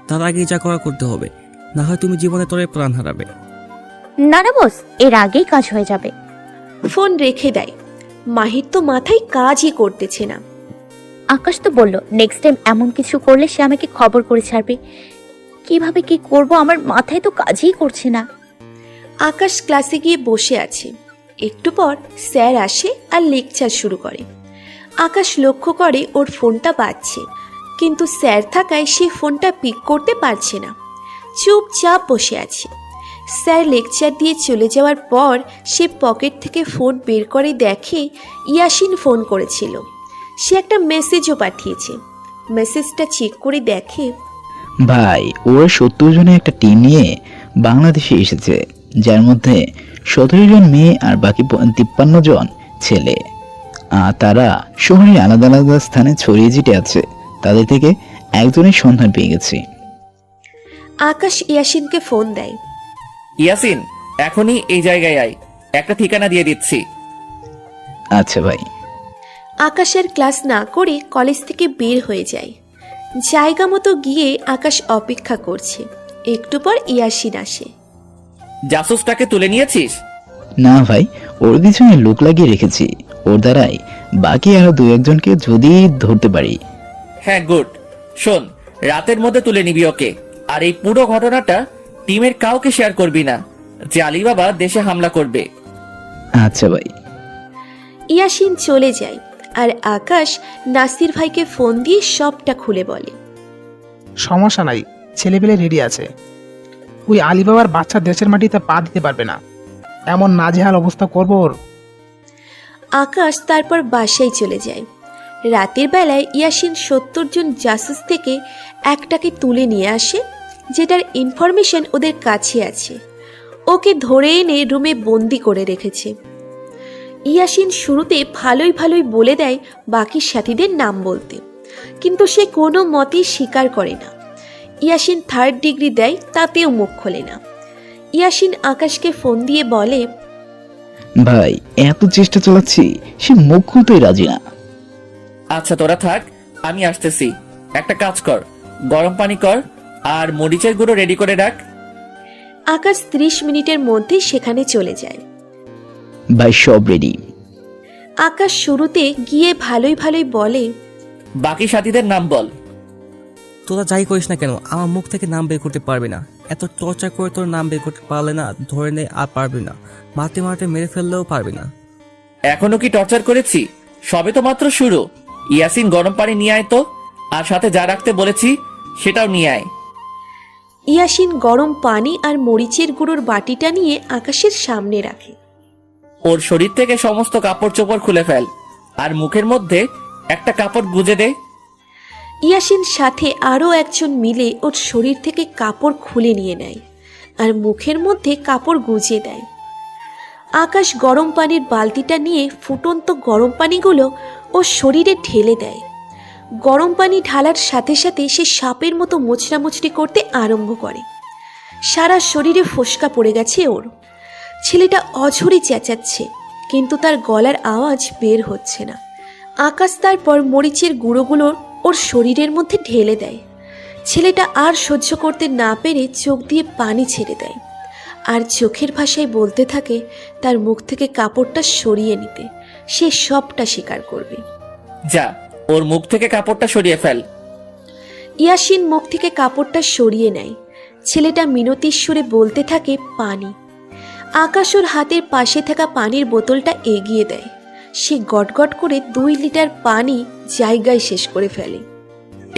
তার আগে যা করা করতে হবে, না হয় তুমি জীবনে তোরে প্রাণ হারাবে। না না বস, এর আগেই কাজ হয়ে যাবে। ফোন রেখে দেয়। মাহির তো মাথায় কাজই করতেছে না। আকাশ তো বলল নেক্সট টাইম এমন কিছু করলে সে আমাকে খবর করে ছাড়বে। কিভাবে কি করব আমার মাথায় তো কাজই করছে না। আকাশ ক্লাসে গিয়ে বসে আছে। একটু পর স্যার আসে আর লেকচার শুরু করে। আকাশ লক্ষ্য করে ওর ফোনটা বাজছে, কিন্তু স্যার থাকায় সে ফোনটা পিক করতে পারছে না। চুপচাপ বসে আছে। স্যার লেকচার দিয়ে চলে যাওয়ার পর সে পকেট থেকে ফোন বের করে দেখে ইয়াসিন ফোন করেছিল। সে একটা মেসেজও পাঠিয়েছে। মেসেজটা চেক করে দেখে ভাই, ওরা 70 জনের একটা টিম নিয়ে বাংলাদেশে এসেছে, যার মধ্যে 17 জন মেয়ে আর বাকি 53 জন ছেলে। আর তারা শহরে আলাদা আলাদা স্থানে ছড়িয়ে ছিটে আছে। তাদের থেকে একজনের সন্ধান পেয়ে গেছি। আকাশ ইয়াসিনকে ফোন দেয়। ইয়াসিন, এখনই এই জায়গায় আয়, একটা ঠিকানা দিয়ে দিচ্ছি। আচ্ছা ভাই। আকাশের ক্লাস না করে কলেজ থেকে বের হয়ে যায়। জায়গা মতো গিয়ে আকাশ অপেক্ষা করছে। একটু পর ইয়াসিন আসে। জাসুসটাকে তুলে নিয়েছিস? না ভাই, ওর পিছনে লোক লাগিয়ে রেখেছি। ওর দ্বারাই বাকি আরো 2-1জনকে যদি ধরতে পারি। হ্যাঁ, গুড। শোন, রাতের মধ্যে তুলে নিবি ওকে। আর এই পুরো ঘটনাটা টিমের কাউকে শেয়ার করবি না, যে আলিবাবা দেশে হামলা করবে। আচ্ছা ভাই। ইয়াসিন চলে যায় আর আকাশ নাসির ভাইকে ফোন দিয়ে সবটা খুলে বলে। সমস্যা নাই, ছেলেপেলে রেডি আছে। ওই আলিবাবার বাচ্চা দেশের মাটিতে পা দিতে পারবে না। এমন নাজেহাল অবস্থা করবো ওর। আকাশ তারপর বাসায় চলে যায়। রাতের বেলায় ইয়াসিন 70 জন জাসুস থেকে একটাকে তুলে নিয়ে আসে, যেটার ইনফরমেশন ওদের কাছে আছে। ওকে ধরে এনে রুমে বন্দি করে রেখেছে। ইয়াসিন শুরুতে ভালোই ভালোই বলে দেয় বাকি সাথীদের নাম বলতে, কিন্তু সে কোনো মতেই স্বীকার করে না। ইয়াসিন 3rd ডিগ্রি দেয়, তাতেও মুখ খোলে না। ইয়াসিন আকাশকে ফোন দিয়ে বলে, ভাই এত চেষ্টা চালাচ্ছি, সে মুখ খুলতেই রাজি না। আচ্ছা তোরা থাক, আমি আসতেছি। একটা কাজ কর, গরম পানি কর আর মরিচের গুঁড়ো রেডি করে রাখ। আকাশ 30 মিনিটের মধ্যে সেখানে চলে যায়। ভাই সব রেডি। আকাশ শুরুতে গিয়ে ভালোই ভালোই বলে, বাকি সাথীদের নাম বল। তোরা যাই করিস না কেন আমার মুখ থেকে নাম বের করতে পারবি না। এত টর্চার করে তোর নাম বের করতে পারলে না, ধরে নে আর পারবি না। মারতে মারতে মেরে ফেললেও পারবি না। এখনো কি টর্চার করেছি? সবে তো মাত্র শুরু। ইয়াসিন, গরম পানি নিয়ে আয় তো, আর সাথে যা রাখতে বলেছি সেটাও নিয়ে আয়। ইয়াসিন গরম পানি আর মরিচের গুঁড়োর বাটিটা নিয়ে আকাশের সামনে রাখে। ওর শরীর থেকে সমস্ত কাপড় চোপড় খুলে ফেল, আর মুখের মধ্যে একটা কাপড় গুজে দে। ইয়াসিন সাথে আরও একজন মিলে ওর শরীর থেকে কাপড় খুলে নিয়ে নেয় আর মুখের মধ্যে কাপড় গুজে দেয়। আকাশ গরম পানির বালতিটা নিয়ে ফুটন্ত গরম পানিগুলো ওর শরীরে ঢেলে দেয়। গরম পানি ঢালার সাথে সাথে সে সাপের মতো মোচড়ামুচড়ি করতে আরম্ভ করে। সারা শরীরে ফোসকা পড়ে গেছে ওর। ছেলেটা অঝরে চেঁচাচ্ছে, কিন্তু তার গলার আওয়াজ বের হচ্ছে না। আকাশ তারপর মরিচের গুঁড়োগুলো ওর শরীরের মধ্যে ঢেলে দেয়। ছেলেটা আর সহ্য করতে না পেরে চোখ দিয়ে পানি ছেড়ে দেয় আর চোখের ভাষায় বলতে থাকে তার মুখ থেকে কাপড়টা সরিয়ে নিতে। সে সবটা স্বীকার করবে। যা, ওর মুখ থেকে কাপড়টা সরিয়ে ফেল। ইয়াসিন মুখ থেকে কাপড়টা সরিয়ে নেয়। ছেলেটা মিনতির সুরে বলতে থাকে পানি। আকাশ ওর হাতের পাশে থাকা পানির বোতলটা এগিয়ে দেয়। সে গটগট করে 2 লিটার পানি জায়গায় শেষ করে ফেলে।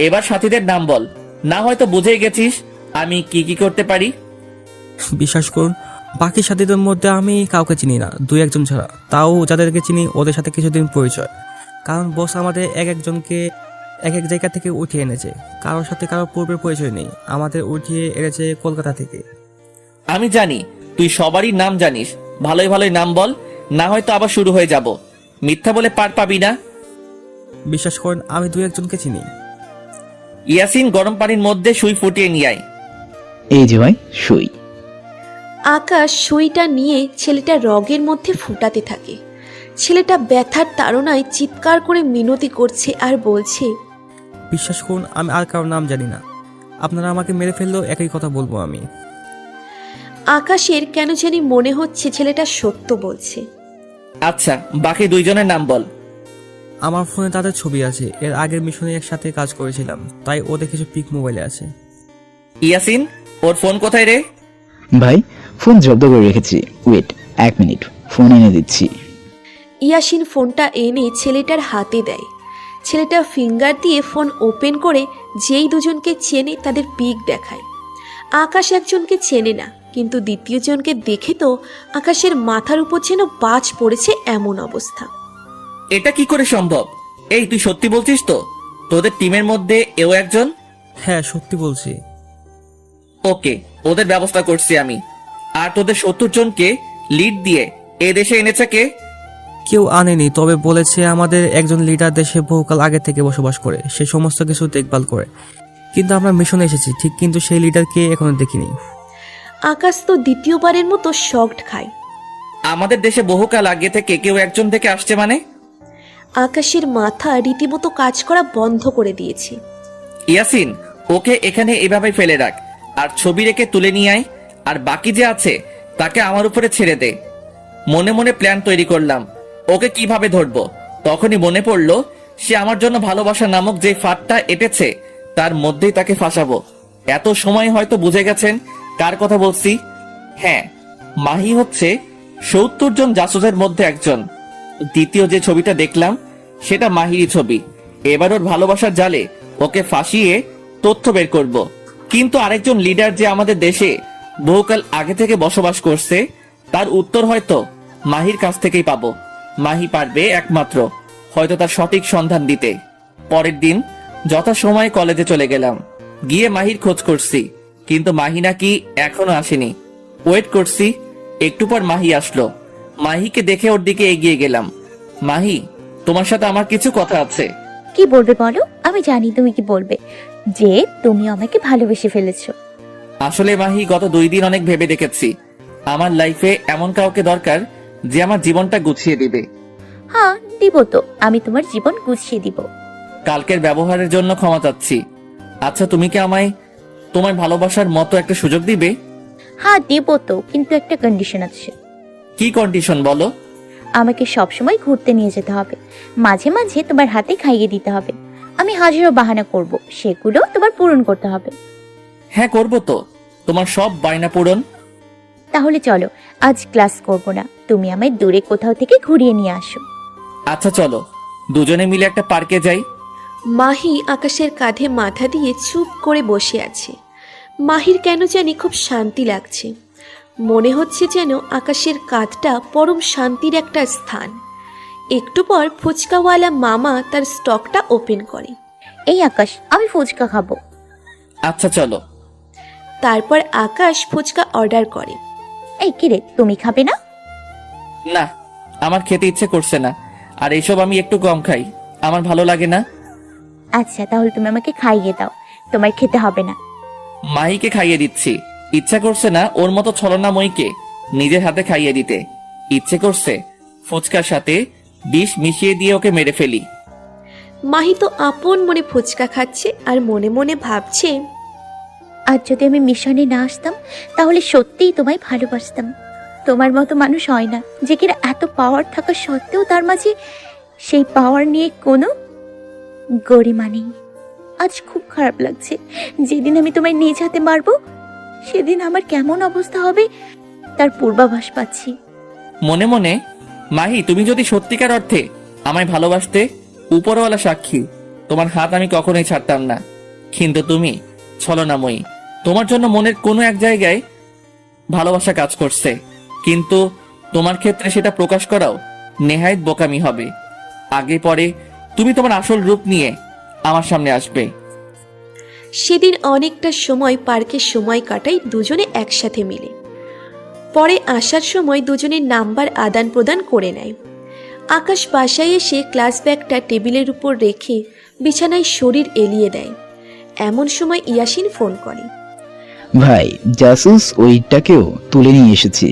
এবার সাথীদের নাম বল, না হয়তো বুঝেই গেছিস আমি কি কি করতে পারি। বিশ্বাস করুন, বাকি সাথীদের মধ্যে আমি কাউকে চিনি না, 2-1জন ছাড়া। তাও যাদেরকে চিনি ওদের সাথে কিছুদিন পরিচয়, কারণ বস আমাদের এক-একজনকে এক এক জায়গা থেকে উঠিয়ে এনেছে। কারোর সাথে কারোর পূর্বের পরিচয় নেই, আমাদের উঠিয়ে এনেছে কলকাতা থেকে। আমি জানি তুই সবারই নাম জানিস, ভালোই ভালোই নাম বল। না হয়তো আবার শুরু হয়ে যাব। মিথ্যা বলে পার পাবি না। বিশ্বাস করেন আমি দুই একজনকে চিনি। ইয়াসিন, গরম পানির মধ্যে সুই ফুটিয়ে নিয়ে আয়। এই যে ভাই সুই। আকাশ সুইটা নিয়ে ছেলেটা রগের মধ্যে ফুটাতে থাকে। ছেলেটা ব্যথার তাড়নায় চিৎকার করে মিনতি করছে আর বলছে, বিশ্বাস করুন আমি আর কারোর নাম জানি না। আপনারা আমাকে মেরে ফেললেও একই কথা বলবো আমি। আকাশের কেন জানি মনে হচ্ছে ছেলেটা সত্য বলছে। আচ্ছা, বাকি দুইজনের নাম বল। আমার ফোনে তাদের ছবি আছে, এর আগের মিশনে একসাথে কাজ করেছিলাম, তাই ওদের কিছু পিক মোবাইলে আছে। ইয়াসিন, ওর ফোন কোথায় রে? ভাই ফোন জব্দ করে রেখেছি, ওয়েট 1 মিনিট, ফোন এনে দিচ্ছি। ইয়াসিন ফোনটা এনে ছেলেটার হাতে দেয়। ছেলেটা ফিঙ্গার দিয়ে ফোন ওপেন করে যেই দুজনকে চেনে তাদের পিক দেখায়। আকাশ একজনকে চেনে না, কিন্তু দ্বিতীয় জনকে দেখে তো আকাশের মাথার উপর যেন বাজ পড়েছে এমন অবস্থা। এটা কি করে সম্ভব? এই, তুই সত্যি বলছিস তো তোদের টিমের মধ্যে এও একজন? হ্যাঁ সত্যি বলছি। ওকে, ওদের ব্যবস্থা করছি আমি। আর তোদের 70 জনকে লিড দিয়ে এ দেশে এনেছে কে? কেউ আনেনি, তবে বলেছে আমাদের একজন লিডার দেশে বহুকাল আগে থেকে বসবাস করে, সে সমস্ত কিছু দেখভাল করে। কিন্তু আমরা মিশনে এসেছি ঠিক, কিন্তু সেই লিডারকে এখনো দেখিনি। আকাশ তো দ্বিতীয়বারের মতো শকড খায়। আমাদের দেশে বহুকাল আগে থেকে কেউ একজন থেকে আসছে মানে? আকাশের মাথা রীতিমতো কাজ করা বন্ধ করে দিয়েছে। ইয়াসিন, ওকে এখানে এভাবে ফেলে রাখ, আর ছবি রেখে তুলে নিয়ে আয়। আর বাকি যে আছে তাকে আমার উপরে ছেড়ে দে। মনে মনে প্ল্যান তৈরি করলাম ওকে কিভাবে ধরবো। তখনই মনে পড়লো সে আমার জন্য ভালোবাসা নামক যে ফাঁদটা এঁটেছে তার মধ্যেই তাকে ফাঁসাবো। এত সময় হয়তো বুঝে গেছেন কার কথা বলছি। হ্যাঁ, মাহি হচ্ছে 70 জন জাসুসের মধ্যে একজন। দ্বিতীয় যে ছবিটা দেখলাম সেটা মাহিরই ছবি। এবার ওর ভালোবাসার জালে ওকে ফাঁসিয়ে তথ্য বের করব। কিন্তু আরেকজন লিডার যে আমাদের দেশে বহুকাল আগে থেকে বসবাস করছে তার উত্তর হয়তো মাহির কাছ থেকেই পাবো। মাহি পারবে একমাত্র হয়তো তার সঠিক সন্ধান দিতে। পরের দিন যথাসময়ে কলেজে চলে গেলাম। গিয়ে মাহির খোঁজ করছি, কিন্তু মাহি নাকি এখনো আসেনি। ওয়েট করছি, একটু পর মাহি আসলো। মাহিকে দেখে ওর দিকে এগিয়ে গেলাম। মাহি, তোমার সাথে আমার কিছু কথা আছে। কি বলবে বলো? আমি জানি তুমি কি বলবে, যে তুমি আমাকে ভালোবেসে ফেলেছো। আসলে মাহি, গত 2 দিন অনেক ভেবে দেখেছি আমার লাইফে এমন কাউকে দরকার যে আমার জীবনটা গুছিয়ে দিবে। হ্যাঁ দিব তো, আমি তোমার জীবন গুছিয়ে দিব। কালকের ব্যবহারের জন্য ক্ষমা চাচ্ছি। আচ্ছা, তুমি কি আমায় তোমার ভালোবাসার মতো একটা সুযোগ দিবে? হ্যাঁ দিব তো, কিন্তু একটা কন্ডিশন আছে। কি কন্ডিশন বলো? আমাকে সবসময় ঘুরতে নিয়ে যেতে হবে, মাঝে মাঝে তোমার হাতে খাইয়ে দিতে হবে। আমি হাজারো বাহানা করব, সেগুলো তোমার পূরণ করতে হবে। হ্যাঁ করবো তো, তোমার সব বায়না পূরণ। তাহলে চলো, আজ ক্লাস করব না, তুমি আমায় দূরে কোথাও থেকে ঘুরিয়ে নিয়ে আসো। আচ্ছা চলো, দুজনে মিলে একটা পার্কে যাই। মাহি আকাশের কাঁধে মাথা দিয়ে চুপ করে বসে আছে। মাহির কেন জানি খুব শান্তি লাগছে। মনে হচ্ছে যেন আকাশের কাঁধটা পরম শান্তির একটা স্থান। একটু পর ফুচকাওয়ালা মামা তার স্টকটা ওপেন করে। এই আকাশ, আমি ফুচকা খাবো। আচ্ছা চলো। তারপর আকাশ ফুচকা অর্ডার করে। এই কিরে, তুমি খাবে না? না, আমার খেতে ইচ্ছে করছে না, আর এইসব আমি একটু কম খাই, আমার ভালো লাগে না। আচ্ছা তাহলে তুমি আমাকে খাইয়ে দাও, তোমার খেতে হবে না। মাহিকে খাইয়ে দিচ্ছি, ইচ্ছা করছে না ওর মতো ছলনাময়ীকে নিজের হাতে খাইয়ে দিতে। ইচ্ছে করছে ফুচকার সাথে বিষ মিশিয়ে দিয়ে ওকে মেরে ফেলি। মাহি তো আপন মনে ফুচকা খাচ্ছে আর মনে মনে ভাবছে, আর যদি আমি মিশনে না আসতাম তাহলে সত্যিই তোমায় ভালোবাসতাম। তোমার মতো মানুষ হয় না, যে কিনা এত পাওয়ার থাকা সত্ত্বেও তার মাঝে সেই পাওয়ার নিয়ে কোনো গরিমা নেই। আজ খুব খারাপ লাগছে, যেদিন আমি তোমায় নিজ হাতে মারবো সেদিন আমার কেমন অবস্থা হবে তার পূর্বাভাস পাচ্ছি। মনে মনে, মাহি তুমি যদি সত্যিকার অর্থে আমায় ভালোবাসতে, উপরওয়ালা সাক্ষী তোমার হাত আমি কখনোই ছাড়তাম না। কিন্তু তুমি ছলনাময়ী, তোমার জন্য মনের কোনো এক জায়গায় ভালোবাসা কাজ করছে, কিন্তু তোমার ক্ষেত্রে সেটা প্রকাশ করাও নেহায়েত বোকামি হবে। আগে পরে তুমি তোমার আসল রূপ নিয়ে আমার সামনে আসবে। সেদিন অনেকটা সময় পার্কে সময় কাটাই দুজনে একসাথে মিলে। পরে আসার সময় দুজনের নাম্বার আদান প্রদান করে নেয়। আকাশ বাসায় এসে ক্লাস ব্যাগটা টেবিলের উপর রেখে বিছানায় শরীর এলিয়ে দেয়। এমন সময় ইয়াসিন ফোন করে। ভাই, জাসুস ওইটাকেও তুলে নিয়ে এসেছি।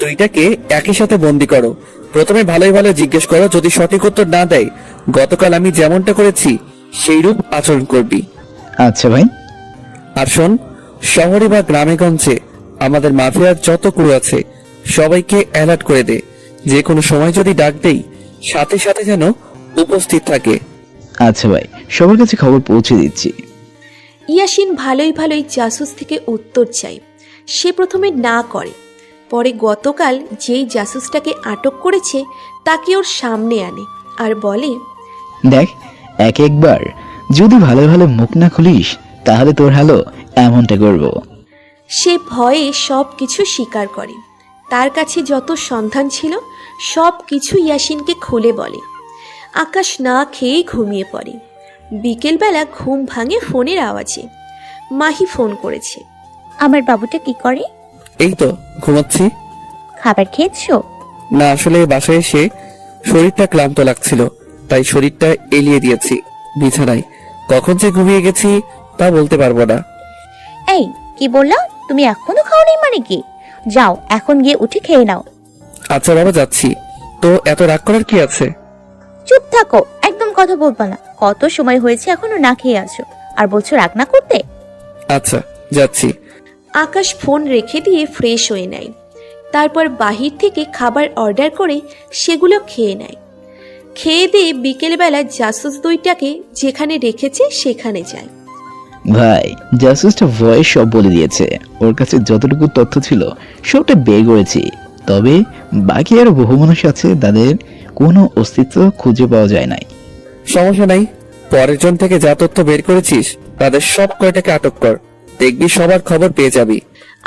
দুইটাকে একই সাথে বন্দি করো। প্রথমে ভালোই ভালো জিজ্ঞেস করো, যদি সঠিক উত্তর না দেয় গতকাল আমি যেমনটা করেছি সেইরূপ আচরণ করবি। আচ্ছা ভাই। আর শোন, শহরে বা গ্রামে গঞ্জে আমাদের মাফিয়ার যত ক্রু আছে সবাইকে অ্যালার্ট করে দে, যে কোনো সময় যদি ডাক দেই সাথে সাথে যেন উপস্থিত থাকে। আচ্ছা ভাই, সবার কাছে খবর পৌঁছে দিচ্ছি। ইয়াসিন ভালোই ভালোই জাসুস থেকে উত্তর চায়। সে প্রথমে না করে, পরে গতকাল যেই জাসুসটাকে আটক করেছে তাকে ওর সামনে আনে আর বলে, দেখ, একবার যদি ভালো ভালো মুখ না খুলিস তাহলে তোর হালো এমনটা করব। সে ভয়ে সব কিছু স্বীকার করে। তার কাছে যত সন্ধান ছিল সব কিছু ইয়াসিনকে খুলে বলে। আকাশ না খেয়েই ঘুমিয়ে পড়ে। বিকেলবেলা ঘুম ভাঙে ফোনের আওয়াজে। মাহি ফোন করেছে। আমার বাবুটা কি করে? এই তো ঘুমাচ্ছি। খাবার খেয়েছো? না, আসলে বাসায় এসে শরীরটা ক্লান্ত লাগছিল, তাই শরীরটা এলিয়ে দিয়েছি বিছানায়। কখন যে ঘুমিয়ে গেছি তা বলতে পারবো না। এই, কি বললা? তুমি এখনো খাওনি মানে কি? যাও, এখন গিয়ে উঠে খেয়ে নাও। আচ্ছা বাবা, যাচ্ছি। তো এত রাগ করার কি আছে? চুপ থাকো, একদম কথা বলবা না। কত সময় হয়েছে এখনো না খেয়ে আছো, আর বলছো রাগ না করতে? আচ্ছা, যাচ্ছি। আকাশ ফোন রেখে দিয়ে ফ্রেশ হয়ে নেয়। তারপর বাহির থেকে খাবার অর্ডার করে সেগুলো খেয়ে নেয়। খেয়ে দিয়ে বিকেলবেলা জাসুস দুইটাকে যেখানে রেখেছে সেখানে যায়। ভাই, জাসুসটা ভয়েস সব বলে দিয়েছে। ওর কাছে যতটুকু তথ্য ছিল সবটা বের করেছি। তবে বাকি আরো বহু মানুষ আছে, তাদের কোনো অস্তিত্ব খুঁজে পাওয়া যায় নাই। সমস্যা নাই, পরের জন থেকে যা তথ্য বের করেছিস তাদের সব কয়টাকে আটক কর, দেখবি সবার খবর পেয়ে যাবি।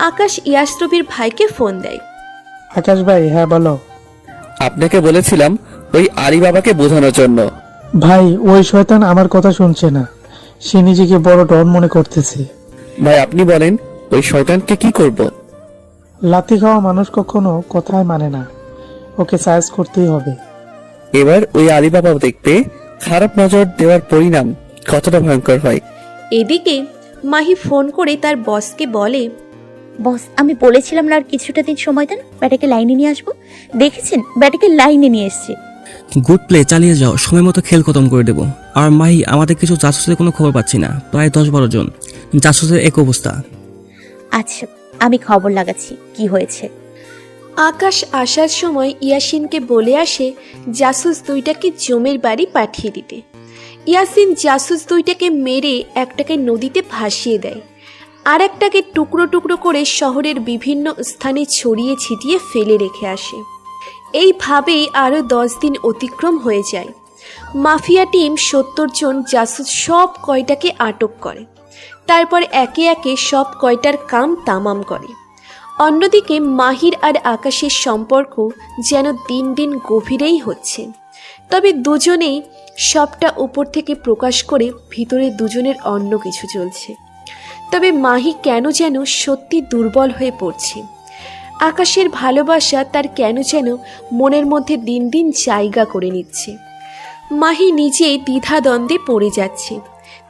আকাশ ইয়াসরবির ভাইকে ফোন দেয়। আকাশ ভাই, হ্যাঁ বলো। আপনাকে বলেছিলাম ওই আলী বাবাকে বোঝানোর জন্য। ভাই, ওই শয়তান আমার কথা শুনছে না। সে নিজেকে বড় ডন মনে করতেছে। ভাই আপনি বলেন, ওই শয়তানকে কি করব? লাথি খাওয়া মানুষ কখনো কথায় মানে না, ওকে সাইজ করতেই হবে। এবার ওই আলী বাবা দেখতে খারাপ নজর দেওয়ার পরিণাম কতটা ভয়ঙ্কর হয়। এদিকে মাহি ফোন করে তার বসকে বলে, বস, আমি বলেছিলাম না আর কিছুটা দিন সময় দেন, ব্যাটাকে লাইনে নিয়ে আসবো। দেখেছেন, ব্যাটাকে লাইনে নিয়ে এসছে। গুড প্লে, চালিয়ে যাও, সময় মতো খেল খতম করে দেবো। আর মাহি, আমাদের কিছু জাসুসের কোনো খবর পাচ্ছি না, প্রায় 10-12 জন জাসুসের এক অবস্থা। আচ্ছা, আমি খবর লাগাচ্ছি কি হয়েছে। আকাশ আসার সময় ইয়াসিনকে বলে আসে জাসুস দুইটাকে জমের বাড়ি পাঠিয়ে দিতে। ইয়াসিন জাসুস দুইটাকে মেরে একটাকে নদীতে ভাসিয়ে দেয়, আর একটাকে টুকরো টুকরো করে শহরের বিভিন্ন স্থানে ছড়িয়ে ছিটিয়ে ফেলে রেখে আসে। এইভাবেই আরও 10 দিন অতিক্রম হয়ে যায়। মাফিয়া টিম 70 জন জাসুস সব কয়টাকে আটক করে। তারপর একে একে সব কয়টার কাম তামাম করে। অন্যদিকে মাহির আর আকাশের সম্পর্ক যেন দিন দিন গভীরেই হচ্ছে। তবে দুজনেই সবটা উপর থেকে প্রকাশ করে ভিতরে দুজনের অন্য কিছু চলছে। তবে মাহি কেন যেন সত্যি দুর্বল হয়ে পড়ছে। আকাশের ভালোবাসা তার কেন যেন মনের মধ্যে দিন দিন জায়গা করে নিচ্ছে। মাহি নিজেই দ্বিধাদ্বন্দ্বে পড়ে যাচ্ছে।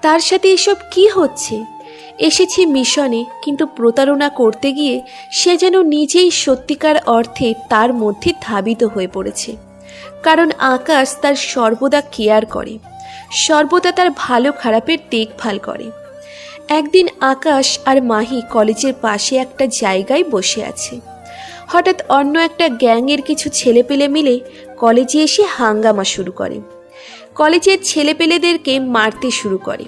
তার সাথে এসব কি হচ্ছে? এসেছে মিশনে, কিন্তু প্রতারণা করতে গিয়ে সে যেন নিজেই সত্যিকার অর্থে তার মধ্যে ধাবিত হয়ে পড়েছে। কারণ আকাশ তার সর্বদা কেয়ার করে, সর্বদা তার ভালো খারাপের দেখভাল করে। একদিন আকাশ আর মাহি কলেজের পাশে একটা জায়গায় বসে আছে। হঠাৎ অন্য একটা গ্যাংয়ের কিছু ছেলেপেলে মিলে কলেজে এসে হাঙ্গামা শুরু করে। কলেজের ছেলেপেলেদেরকে মারতে শুরু করে।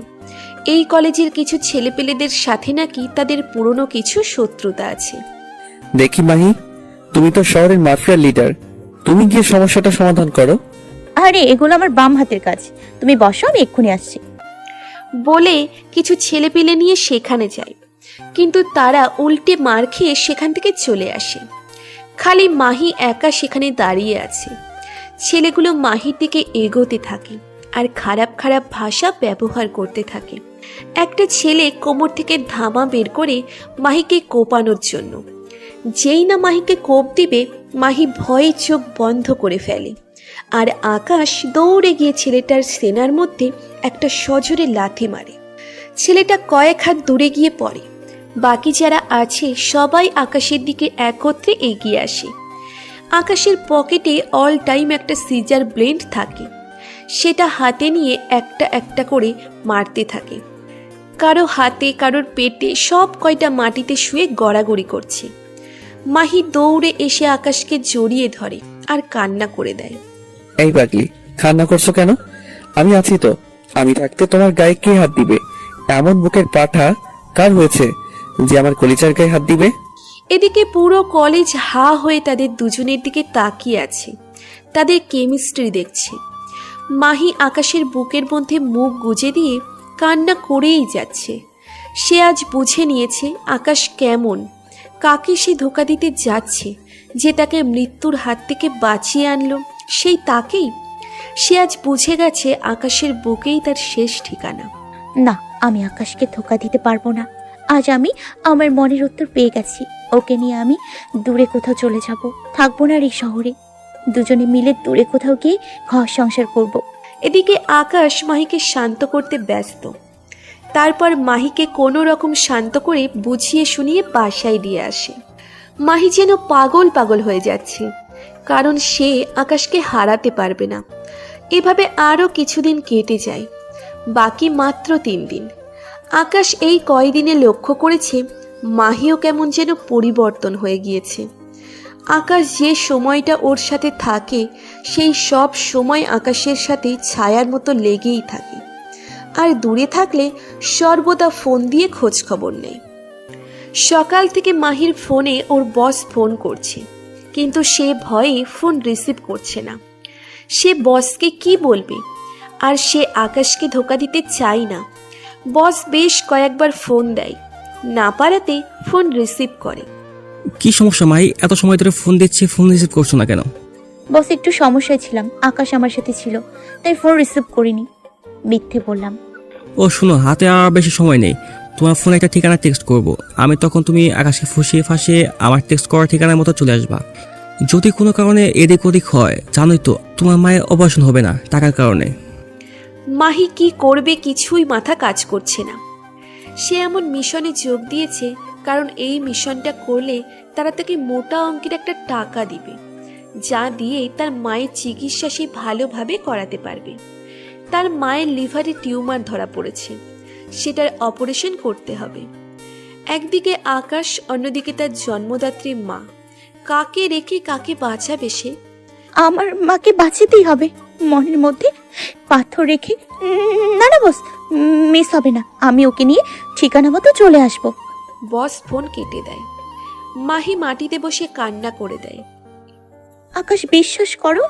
এই কলেজের কিছু ছেলেপেলেদের সাথে নাকি তাদের পুরনো কিছু শত্রুতা আছে। দেখি মাহি, তুমি তো শহরের মাফিয়ার লিডার, তুমি গিয়ে সমস্যাটা সমাধান করো। আরে, এগুলো আমার বাম হাতের কাজ, তুমি বসো, আমি এক্ষুনি আসছি। বলে কিছু ছেলেপেলে নিয়ে সেখানে যায়, কিন্তু তারা উল্টে মার খেয়ে সেখান থেকে চলে আসে। খালি মাহি একা সেখানে দাঁড়িয়ে আছে। ছেলেগুলো মাহির দিকে এগোতে থাকে আর খারাপ খারাপ ভাষা ব্যবহার করতে থাকে। একটা ছেলে কোমর থেকে ধামা বের করে মাহিকে কোপানোর জন্য। যেই না মাহিকে কোপ দিবে, মাহি ভয়ে চোখ বন্ধ করে ফেলে, আর আকাশ দৌড়ে গিয়ে ছেলেটার সেনার মধ্যে একটা সজোরে লাথি মারে। ছেলেটা কয়েক হাত দূরে গিয়ে পড়ে। বাকি যারা আছে সবাই আকাশের দিকে একত্রে এগিয়ে আসে। আকাশের পকেটে অল টাইম একটা সিজার ব্লেড থাকে, সেটা হাতে নিয়ে একটা একটা করে মারতে থাকে। কারো হাতে, কারোর পেটে, সব কয়টা মাটিতে শুয়ে গড়াগড়ি করছে। মাহি দৌড়ে এসে আকাশকে জড়িয়ে ধরে আর কান্না করে দেয়। এই পাগলি, কান্না করছো কেন? আমি আছি তো। আমি থাকতে তোমার গায়ে কে হাত দিবে? এমন বুকের পাঠা কার হয়েছে যে আমার কলিজার গায়ে হাত দিবে? এদিকে পুরো কলেজ হা হয়ে তাদের দুজনের দিকে তাকিয়ে আছে, তাদের কেমিস্ট্রি দেখছে। মাহি আকাশের বুকের মধ্যে মুখ গুজে দিয়ে কান্না করেই যাচ্ছে। সে আজ বুঝে নিয়েছে আকাশ কেমন, কাকে সে ধোঁকা দিতে যাচ্ছে, যে তাকে মৃত্যুর হাত থেকে বাঁচিয়ে আনলো সেই তাকেই। সে আজ বুঝে গেছে আকাশের বুকেই তার শেষ ঠিকানা। না, আমি আকাশকে ধোকা দিতে পারবো না। আজ আমি আমার মনের উত্তর পেয়ে গেছি। ওকে নিয়ে আমি দূরে কোথাও চলে যাব, থাকবো না আর এই শহরে। দুজনে মিলে দূরে কোথাও গিয়ে ঘর সংসার করব। এদিকে আকাশ মাহিকে শান্ত করতে ব্যস্ত। তারপর মাহিকে কোনো রকম শান্ত করে বুঝিয়ে শুনিয়ে বাসায় দিয়ে আসে। মাহি যেন পাগল পাগল হয়ে যাচ্ছে, কারণ সে আকাশকে হারাতে পারবে না। এভাবে আরও কিছুদিন কেটে যায়, বাকি মাত্র 3 দিন। আকাশ এই কয়দিনে লক্ষ্য করেছে মাহিও কেমন যেন পরিবর্তন হয়ে গিয়েছে। আকাশ যে সময়টা ওর সাথে থাকে সেই সব সময় আকাশের সাথে ছায়ার মতো লেগেই থাকে, আর দূরে থাকলে সর্বদা ফোন দিয়ে খোঁজ খবর নেয়। সকাল থেকে মাহির ফোনে ওর বস ফোন করছে, কিন্তু সে ভয়ে ফোন রিসিভ করছে না। সে বসকে কি বলবে, আর সে আকাশকে ধোকা দিতে চায় না। বস বেশ কয়েকবার ফোন দেয়, না পারাতে ফোন রিসিভ করে। কি সমস্যা মাহি? এত সময় ধরে ফোন দিচ্ছি, ফোন রিসিভ করছো না কেন? বস, একটু সমস্যায় ছিলাম, আকাশ আমার সাথে ছিল, তাই ফোন রিসিভ করিনি। মিথ্যে বললাম। ও শুনো, হাতে আর বেশি সময় নেই। তোমার ফোনে একটা ঠিকানা টেক্সট করব আমি, তখন তুমি আকাশকে ফুসিয়ে ফাঁসিয়ে আমার টেক্সট করার ঠিকানার মতো চলে আসবা। যদি কোনো কারণে এদিক ওদিক হয়, জানোই তো তোমার মায়ের অপারেশন হবে না টাকার কারণে। মাহি কি করবে কিছুই মাথা কাজ করছে না। সে এমন মিশনে যোগ দিয়েছে কারণ এই মিশনটা করলে তারা তাকে মোটা অঙ্কের একটা টাকা দিবে, যা দিয়ে তার মায়ের চিকিৎসা সে ভালোভাবে করাতে পারবে। তার মায়ের লিভারে টিউমার ধরা পড়েছে, সেটার অপারেশন করতে হবে। একদিকে আকাশ, অন্যদিকে তার জন্মদাত্রী মা। কাকে রেখে কাকে বাঁচাবে সে? আমার মাকে বাঁচাতেই হবে। মনের মধ্যে পাথর রেখে না না বস, মিস হবে না। আমি ওকে নিয়ে ঠিকানা মতো চলে আসব। বস ফোন কেটে দেয়। মাহি মাটিতে বসে কান্না করে দেয়। আকাশ, বিশ্বাস করো,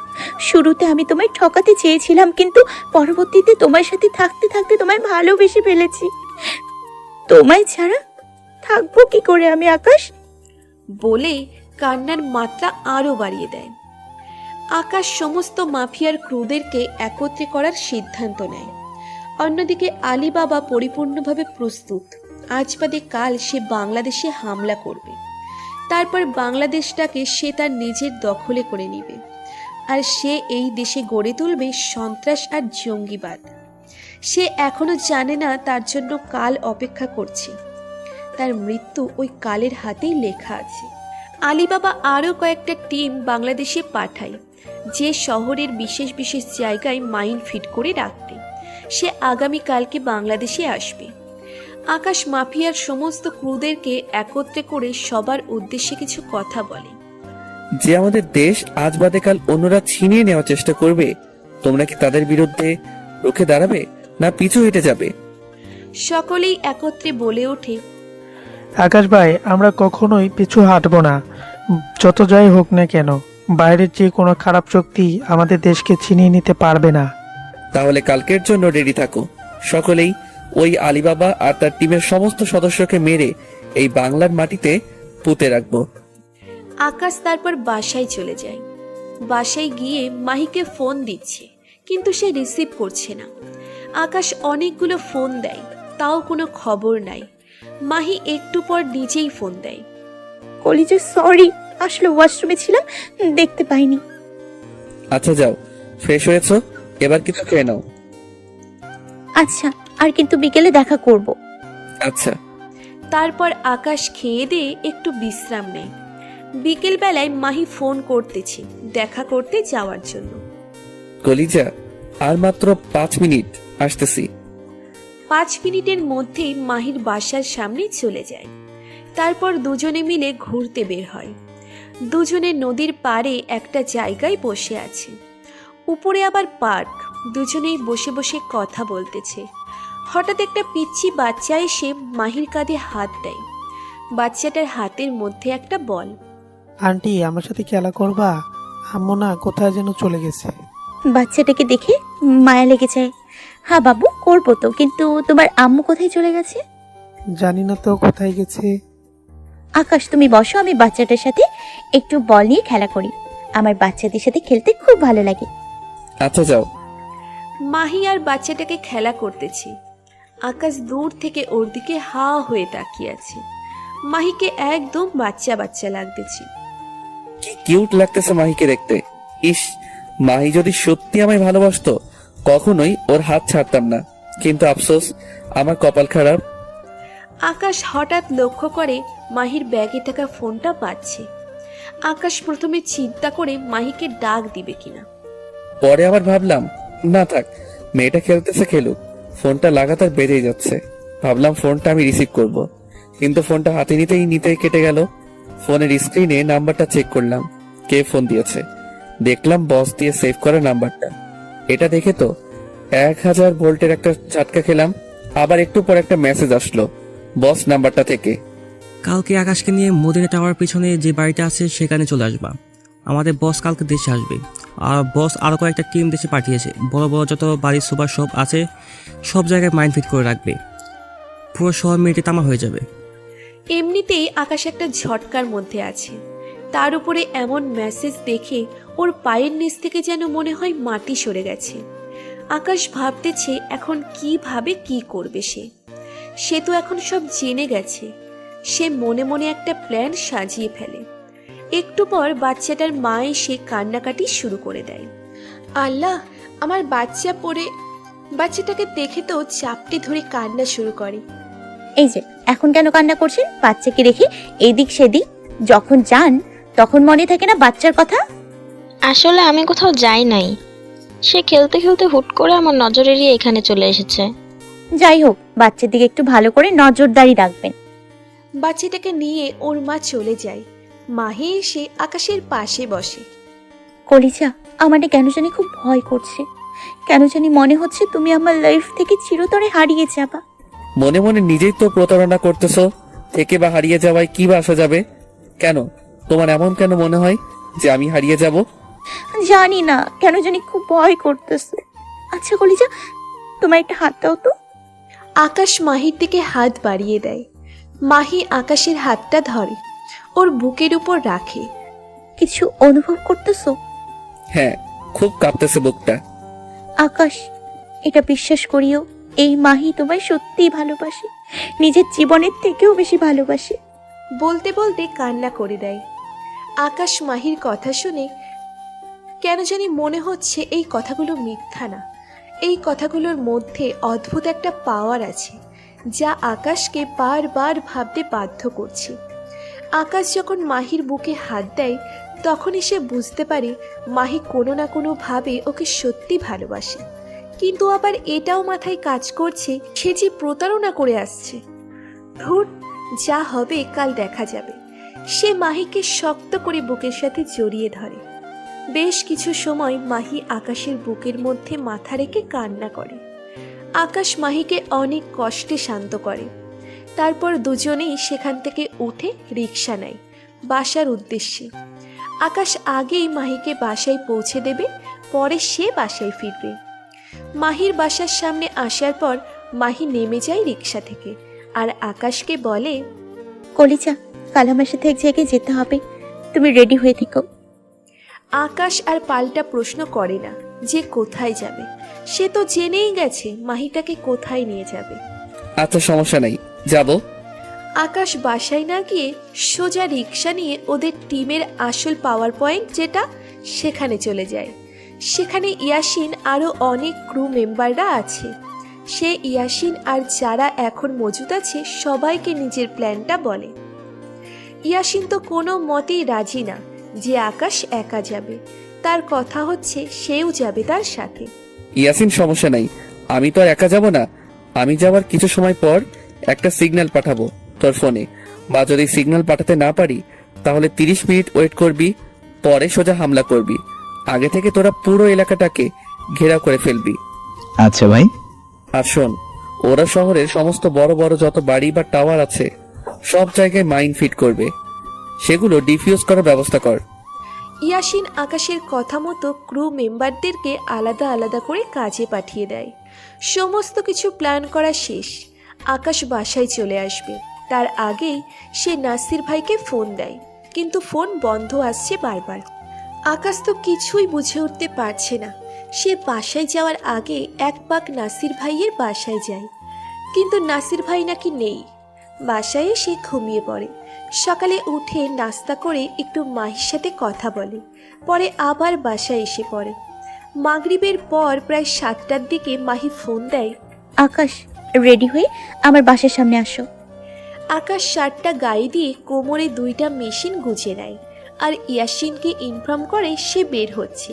শুরুতে আমি তোমায় ঠকাতে চেয়েছিলাম, কিন্তু পরবর্তীতে তোমার সাথে থাকতে থাকতে তোমায় ভালোবেসে ফেলেছি। তোমায় ছাড়া থাকবো কি করে আমি আকাশ? বলে কান্নার মাত্রা আরো বাড়িয়ে দেয়। আকাশ সমস্ত মাফিয়ার ক্রুদেরকে একত্রে করার সিদ্ধান্ত নেয়। অন্যদিকে আলিবাবা পরিপূর্ণভাবে প্রস্তুত। আজ বাদে কাল সে বাংলাদেশে হামলা করবে। তারপর বাংলাদেশটাকে সে তার নিজের দখলে করে নিবে, আর সে এই দেশে গড়ে তুলবে সন্ত্রাস আর জঙ্গিবাদ। সে এখনো জানে না তার জন্য কাল অপেক্ষা করছে। তার মৃত্যু ওই কালের হাতেই লেখা আছে। আলিবাবা আরও কয়েকটা টিম বাংলাদেশে পাঠায়, যে শহরের বিশেষ বিশেষ জায়গায় মাইন ফিট করে রাখতে। সে আগামীকালকে বাংলাদেশে আসবে। আকাশ মাফিয়ার সমস্ত ক্রুদেরকে একত্রে করে সবার উদ্দেশ্যে কিছু কথা বলে। যে আমাদের দেশ আজ বাদে কাল অন্যরা ছিনিয়ে নেওয়ার চেষ্টা করবে, তোমরা কি তাদের বিরুদ্ধে রুখে দাঁড়াবে না পিছু হেঁটে যাবে? সকলেই একত্রে বলে ওঠে, আকাশ ভাই, আমরা কখনোই পিছু হাঁটবো না। যত যাই হোক না কেন, বাইরের যে কোনো খারাপ শক্তি আমাদের দেশকে ছিনিয়ে নিতে পারবে না। তাহলে কালকের জন্য রেডি থাকো। সকলেই ওই আলিবাবা আর তার টিমের সমস্ত সদস্যকে মেরে এই বাংলার মাটিতে পুঁতে রাখবো। আকাশ তারপর বাসায় চলে যায়। বাসায় গিয়ে মাহিকে ফোন দিচ্ছে, কিন্তু সে রিসিভ করছে না। আকাশ অনেকগুলো ফোন দেয়, তাও কোনো খবর নাই। মাহি একটু পর নিজেই ফোন দেয়। কলিজা সরি, আসলে ওয়াশরুমে ছিলাম, দেখতে পাইনি। আচ্ছা যাও, ফ্রেশ হয়েছো, এবার কিছু খেয়ে নাও। আচ্ছা, আর কিন্তু বিকেলে দেখা করব। আচ্ছা। তারপর আকাশ খেয়ে দিয়ে একটু বিশ্রাম নেয়। বিকেল বেলায় মাহি ফোন করতেছে দেখা করতে যাওয়ার জন্য। কলিজা, আর মাত্র 5 মিনিট, আসতেছি। 5 মিনিটের মধ্যেই মাহির বাসার সামনে চলে যায়। তারপর দুজনে মিলে ঘুরতে বের হয়। দুজনে নদীর পাড়ে একটা জায়গায় বসে আছে। উপরে আবার পার্ক। দুজনেই বসে বসে কথা বলতেছে। হঠাৎ একটা পিচ্চি বাচ্চা এসে মাহির কাঁধে হাত দেয়। বাচ্চাটার হাতের মধ্যে একটা বল। আন্টি, আমার সাথে খেলা করবা? আম্মু না কোথায় যেন চলে গেছে। বাচ্চাটাকে দেখে মায়া লেগে যায়। হ্যাঁ বাবু, করবো তো, কিন্তু তোমার আম্মু কোথায় চলে গেছে? জানি না তো কোথায় গেছে। আকাশ, তুমি বসো, আমি বাচ্চাটার সাথে একটু বল নিয়ে খেলা করি। আমার বাচ্চাদের সাথে খেলতে খুব ভালো লাগে। আচ্ছা যাও। মাহি আর বাচ্চাটাকে খেলা করতেছে। আকাশ দূর থেকে ওর দিকে হা হয়ে তাকিয়ে আছে। মাহিকে একদম বাচ্চা বাচ্চা লাগতেছে। কি কিউট লাগতেছে মাহিকে দেখতে। ইস, মাহি যদি সত্যি আমায় ভালোবাসতো কখনোই ওর হাত ছাড়তাম না, কিন্তু আফসোস, আমার কপাল খারাপ। আকাশ হঠাৎ লক্ষ্য করে মাহির ব্যাগে থাকা ফোনটা বাজছে। আকাশ প্রথমে চিন্তা করে মাহিকে ডাক দিবে কিনা। পরে আবার ভাবলাম, না থাক, মেয়েটা খেলতেছে খেলুক, ফোনটা লাগাতার বেড়েই যাচ্ছে। ভাবলাম ফোনটা আমি রিসিভ করব, কিন্তু ফোনটা হাতে নিতেই কেটে গেল। ফোনের স্ক্রিনে নাম্বারটা চেক করলাম, কে ফোন দিয়েছে। দেখলাম বস দিয়ে সেভ করা নাম্বারটা। এটা দেখে তো 1000 ভোল্টের একটা ঝটকা খেলাম। আবার একটু পর একটা মেসেজ আসলো বস নাম্বারটা থেকে। কালকে আকাশকে নিয়ে মদিনা টাওয়ার পিছনে যে বাড়িটা আছে সেখানে চলে আসবা। আমাদের বস কালকে দেশে আসবে, আর বস আরো কয়েকটা টিম দেশে পাঠিয়েছে। বড় বড় যত বাড়ির সুপার শপ আছে সব জায়গায় মাইন্ড ফিট করে রাখবে। পুরো শহর মিনিটে তামা হয়ে যাবে। এমনিতেই আকাশ একটা ঝটকার মধ্যে আছে। তার উপরে এমন মেসেজ দেখে ওর পায়ের নিচ থেকে যেন মনে হয় মাটি সরে গেছে। আকাশ ভাবতেছে এখন কিভাবে কি করবে সে তো এখন সব জেনে গেছে। সে মনে মনে একটা প্ল্যান সাজিয়ে ফেলে। একটু পর বাচ্চাটার মা এসে কান্নাকাটি শুরু করে দেয়। আল্লাহ, আমার বাচ্চা পড়ে। বাচ্চাটাকে দেখে তো চাপটে ধরে কান্না শুরু করে। এই যে এখন কেন কান্না করছেন? বাচ্চাকে রেখে এদিক সেদিক যখন যান তখন মনে থাকে না বাচ্চার কথা? আসলে আমি কোথাও যাই নাই, সে খেলতে খেলতে হুট করে আমার নজর এড়িয়ে এখানে চলে এসেছে। যাই হোক, বাচ্চার দিকে একটু ভালো করে নজরদারি রাখবেন। বাচ্চাটাকে নিয়ে ওর মা চলে যায়। মাহি এসে আকাশের পাশে বসে। কলিজা, আমার কেন জানি খুব ভয় করছে। কেন জানি মনে হচ্ছে তুমি আমার লাইফ থেকে চিরতরে হারিয়ে যাবা। মনে মনে নিজেই তো প্রতারণা করতেছো। থেকে বা হারিয়ে যাওয়ায় কি বা আসা যাবে? কেন তোমার এমন কেন মনে হয় যে আমি হারিয়ে যাব? জানি না, কেন জানি খুব ভয় করতেছে। আচ্ছা কলিজা, তোমার একটা হাত দাও তো। আকাশ মাহির দিকে হাত বাড়িয়ে দেয়। মাহি আকাশের হাতটা ধরে, ওর বুকের উপর রাখে। কিছু অনুভব করতেছো? হ্যাঁ, খুব কাঁপতেছে বুকটা। আকাশ, এটা বিশ্বাস করিও, এই মাহি তোমায় সত্যিই ভালোবাসে, নিজের জীবনের থেকেও বেশি ভালোবাসে। বলতে বলতে কান্না করে দেয়। আকাশ মাহির কথা শুনে কেন জানি মনে হচ্ছে এই কথাগুলো মিথ্যা না। এই কথাগুলোর মধ্যে অদ্ভুত একটা পাওয়ার আছে যা আকাশকে বারবার ভাবতে বাধ্য করছে। আকাশ যখন মাহির বুকে হাত দেয় তখনই সে বুঝতে পারে মাহি কোনো না কোনো ভাবে ওকে সত্যি ভালোবাসে, কিন্তু আবার এটাও মাথায় কাজ করছে সে যে প্রতারণা করে আসছে। ধুর, যা হবে কাল দেখা যাবে। সে মাহিকে শক্ত করে বুকের সাথে জড়িয়ে ধরে। বেশ কিছু সময় মাহি আকাশের বুকের মধ্যে মাথা রেখে কান্না করে। আকাশ মাহিকে অনেক কষ্টে শান্ত করে। তারপর দুজনেই সেখান থেকে উঠে রিকশা নেয় বাসার উদ্দেশ্যে। আকাশ আগেই মাহিকে বাসায় পৌঁছে দেবে, পরে সে বাসায় ফিরবে। মাহির বাসার সামনে আসার পর মাহি নেমে যায় রিকশা থেকে আর আকাশকে বলে, কলিজা, কাল আমার সাথে এক জায়গায় যেতে হবে, তুমি রেডি হয়ে থেকো। আকাশ আর পাল্টা প্রশ্ন করে না যে কোথায় যাবে। সে তো জেনেই গেছে মাহিটাকে কোথায় নিয়ে যাবে। আচ্ছা, সমস্যা নাই, যাব। আকাশ বাসায় না গিয়ে সোজা রিক্সা নিয়ে ওদের টিমের আসল পাওয়ার পয়েন্ট যেটা সেখানে চলে যায়। সেখানে ইয়াসিন আরও অনেক ক্রু মেম্বাররা আছে। সে ইয়াসিন আর যারা এখন মজুদ আছে সবাইকে নিজের প্ল্যানটা বলে। ইয়াসিন তো কোনো মতেই রাজি না যে আকাশ একা যাবে। তার কথা হচ্ছে সেও যাবে তার সাথে। ইয়াসিন, সমস্যা নাই, আমি তো আর একা যাব না। আমি যাওয়ার কিছু সময় পর একটা সিগন্যাল পাঠাবো তোর ফোনে, বা যদি সিগন্যাল পাঠাতে না পারি তাহলে 30 মিনিট ওয়েট করবি, পরে সোজা হামলা করবি। আগে থেকে তোরা পুরো এলাকাটাকে ঘেরাও করে ফেলবি। আচ্ছা ভাই। আর শোন, ওরা শহরের সমস্ত বড় বড় যত বাড়ি বা টাওয়ার আছে সব জায়গায় মাইন ফিট করবে, সেগুলো ডিফিউজ করার ব্যবস্থা কর। ইয়াসিন আকাশের কথা মতো ক্রু মেম্বারদেরকে আলাদা আলাদা করে কাজে পাঠিয়ে দেয়। সমস্ত কিছু প্ল্যান করা শেষ। আকাশ বাসায় চলে আসবে তার আগেই সে নাসির ভাইকে ফোন দেয়, কিন্তু ফোন বন্ধ আসছে বারবার। আকাশ তো কিছুই বুঝে উঠতে পারছে না। সে বাসায় যাওয়ার আগে এক পাক নাসির ভাইয়ের বাসায় যায়, কিন্তু নাসির ভাই নাকি নেই। বাসায় সে ঘুমিয়ে পড়ে। সকালে উঠে নাস্তা করে একটু মাহির সাথে কথা বলে, পরে আবার বাসায় এসে পড়ে। মাগরিবের পর প্রায় 7টার দিকে মাহি ফোন দেয়, আকাশ রেডি হয়ে আমার বাসার সামনে আসো। আকাশ শার্টটা গায়ে দিয়ে কোমরে 2টা মেশিন গুজে নেয় আর ইয়াসিনকে ইনফর্ম করে সে বের হচ্ছে।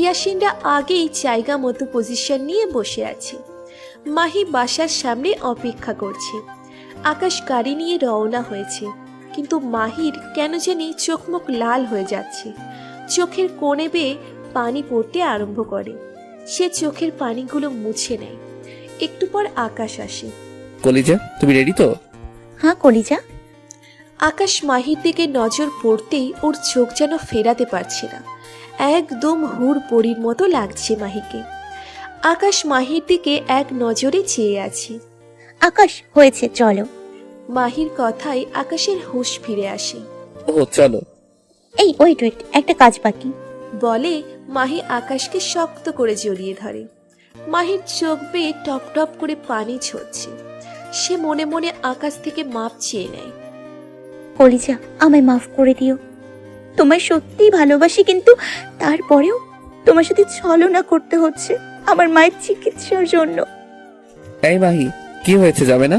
ইয়াসিনরা আগেই জায়গা মতো পজিশন নিয়ে বসে আছে। মাহি বাসার সামনে অপেক্ষা করছে। আকাশ গাড়ি নিয়ে রওনা হয়েছে, কিন্তু মাহির কেন জানি চোখ মুখ লাল হয়ে যাচ্ছে। চোখের কোণে বেয়ে পানি পড়তে আরম্ভ করে। সে চোখের পানিগুলো মুছে নেয়। একটু পর আকাশ আসে। কলিজা, তুমি রেডি তো? হ্যাঁ কলিজা। আকাশ মাহির দিকে নজর পড়তেই ওর চোখ যেন ফেরাতে পারছে না। একদম হুড় পড়ির মতো লাগছে মাহিকে। আকাশ মাহির দিকে এক নজরে চেয়ে আছে। আকাশ হয়েছে, চলো। মাহির কথায় আকাশের হুঁশ ফিরে আসে। ও চলো। এই ওয়েট ওয়েট, একটা কাজ বাকি বলে মাহি আকাশকে শক্ত করে জড়িয়ে ধরে। মাহির চোখ বেয়ে টপ টপ করে পানি ঝরছে। সে মনে মনে আকাশ থেকে মাপ চেয়ে নেয়। কলিজা, আমায় মাফ করে দিও। তোমায় সত্যিই ভালোবাসি, কিন্তু তারপরেও তোমার সাথে ছলনা করতে হচ্ছে আমার মায়ের চিকিৎসার জন্য। এই মাহি, কি হয়েছে, যাবে না?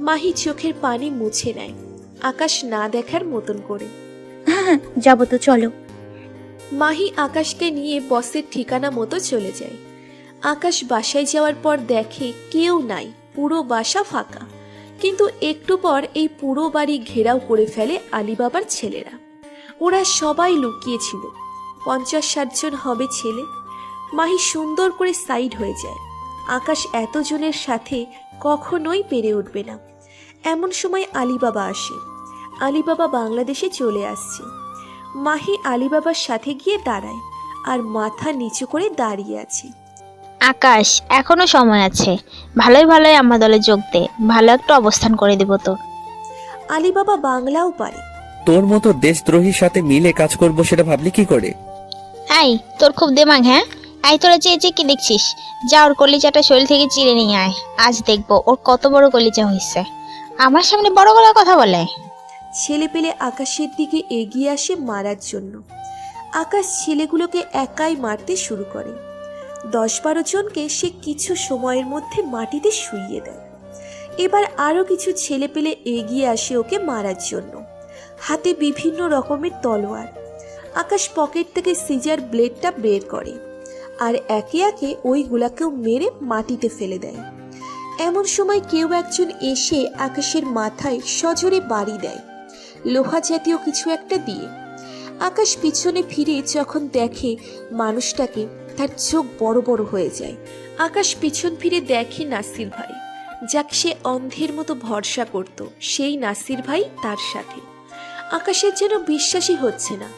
মাহি চোখের পানি মুছে নেয় আকাশ না দেখার মতন করে। হ্যাঁ যাবো তো, চলো। মাহি আকাশকে নিয়ে বসের ঠিকানা মতো চলে যায়। আকাশ বাসায় যাওয়ার পর দেখে কেউ নাই, পুরো বাসা ফাঁকা। কিন্তু একটু পর এই পুরো বাড়ি ঘেরাও করে ফেলে আলিবাবার ছেলেরা। ওরা সবাই লুকিয়েছিল, 50-60 জন হবে ছেলে। মাহি সুন্দর করে সাইড হয়ে যায়। আকাশ এতজনের সাথে কখনোই পেরে উঠবে না। এমন সময় আলিবাবা আসে। আলিবাবা বাংলাদেশে চলে আসছে। মাহি আলিবাবার সাথে গিয়ে দাঁড়ায় আর মাথা নিচু করে দাঁড়িয়ে আছে। আকাশ, এখনো সময় আছে, ভালোই ভালোই আমার দলে যোগ দে, ভালো একটা অবস্থান করে দিব তোর। আলিবাবা বাংলাও পারে। তোর মতো দেশদ্রোহীর সাথে মিলে কাজ করব সেটা ভাবলি কি করে? আই, তোর খুব দেমাগ, হ্যাঁ? আই, তোরা চেয়ে চেয়ে কি দেখছিস? যা ওর কলিজাটা শরীর থেকে চিড়ে নিয়ে আয়। আজ দেখবো ওর কত বড় কলিজা হয়েছে। আমার সামনে বড় গলায় কথা বলে। ছেলে পেলে আকাশের দিকে এগিয়ে আসে মারার জন্য। আকাশ ছেলেগুলোকে একাই মারতে শুরু করে। 10-12 জনকে সে কিছু সময়ের মধ্যে মাটিতে শুইয়ে দেয়। এবার আরো কিছু ছেলে পেলে এগিয়ে আসে ওকে মারার জন্য, হাতে বিভিন্ন রকমের তলোয়ার। আকাশ পকেট থেকে সিজার ব্লেডটা বের করে আর একে একে ওইগুলাকেও মেরে মাটিতে ফেলে দেয়। এমন সময় কেউ একজন এসে আকাশের মাথায় সজোরে বাড়ি দেয়, লোহা জাতীয় কিছু একটা দিয়ে। আকাশ পিছনে ফিরে যখন দেখে মানুষটাকে, তার চোখ বড় বড় হয়ে যায়। আকাশ পিছন ফিরে দেখে নাসির ভাই, যাকে সে অন্ধের মতো ভরসা করত, সেই নাসির ভাই তার সাথে। আকাশের যেন বিশ্বাসই হচ্ছে না।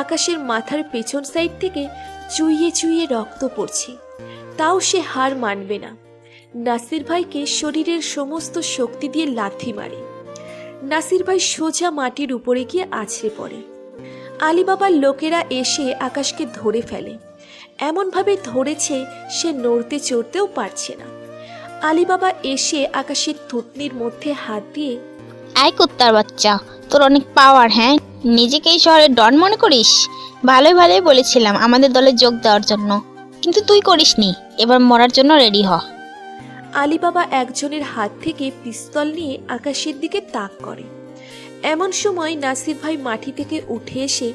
আকাশের মাথার পেছন সাইড থেকে চুইয়ে চুইয়ে রক্ত পড়ছে, তাও সে হার মানবে না। নাসির ভাইকে শরীরের সমস্ত শক্তি দিয়ে লাথি মারে। নাসির ভাই সোজা মাটির উপরে গিয়ে আছড়ে পড়ে। আলিবাবার লোকেরা এসে আকাশকে ধরে ফেলে। এমনভাবে ধরেছে সে নড়তে চড়তেও পারছে না। আলিবাবা এসে আকাশের থুতনির মধ্যে হাত দিয়ে আয় কুত্তার বাচ্চা, তোর অনেক পাওয়ার, হ্যাঁ? নিজেকে এই শহরের ডন মনে করিস? ভালোই ভালোই বলেছিলাম আমাদের দলে যোগ দেওয়ার জন্য, কিন্তু তুই করিসনি। এবার মরার জন্য রেডি হ। আলিবাবা একজনের হাত থেকে পিস্তল নিয়ে আকাশের দিকে তাক করে। এমন সময় নাসির ভাই মাটি থেকে উঠে এসে,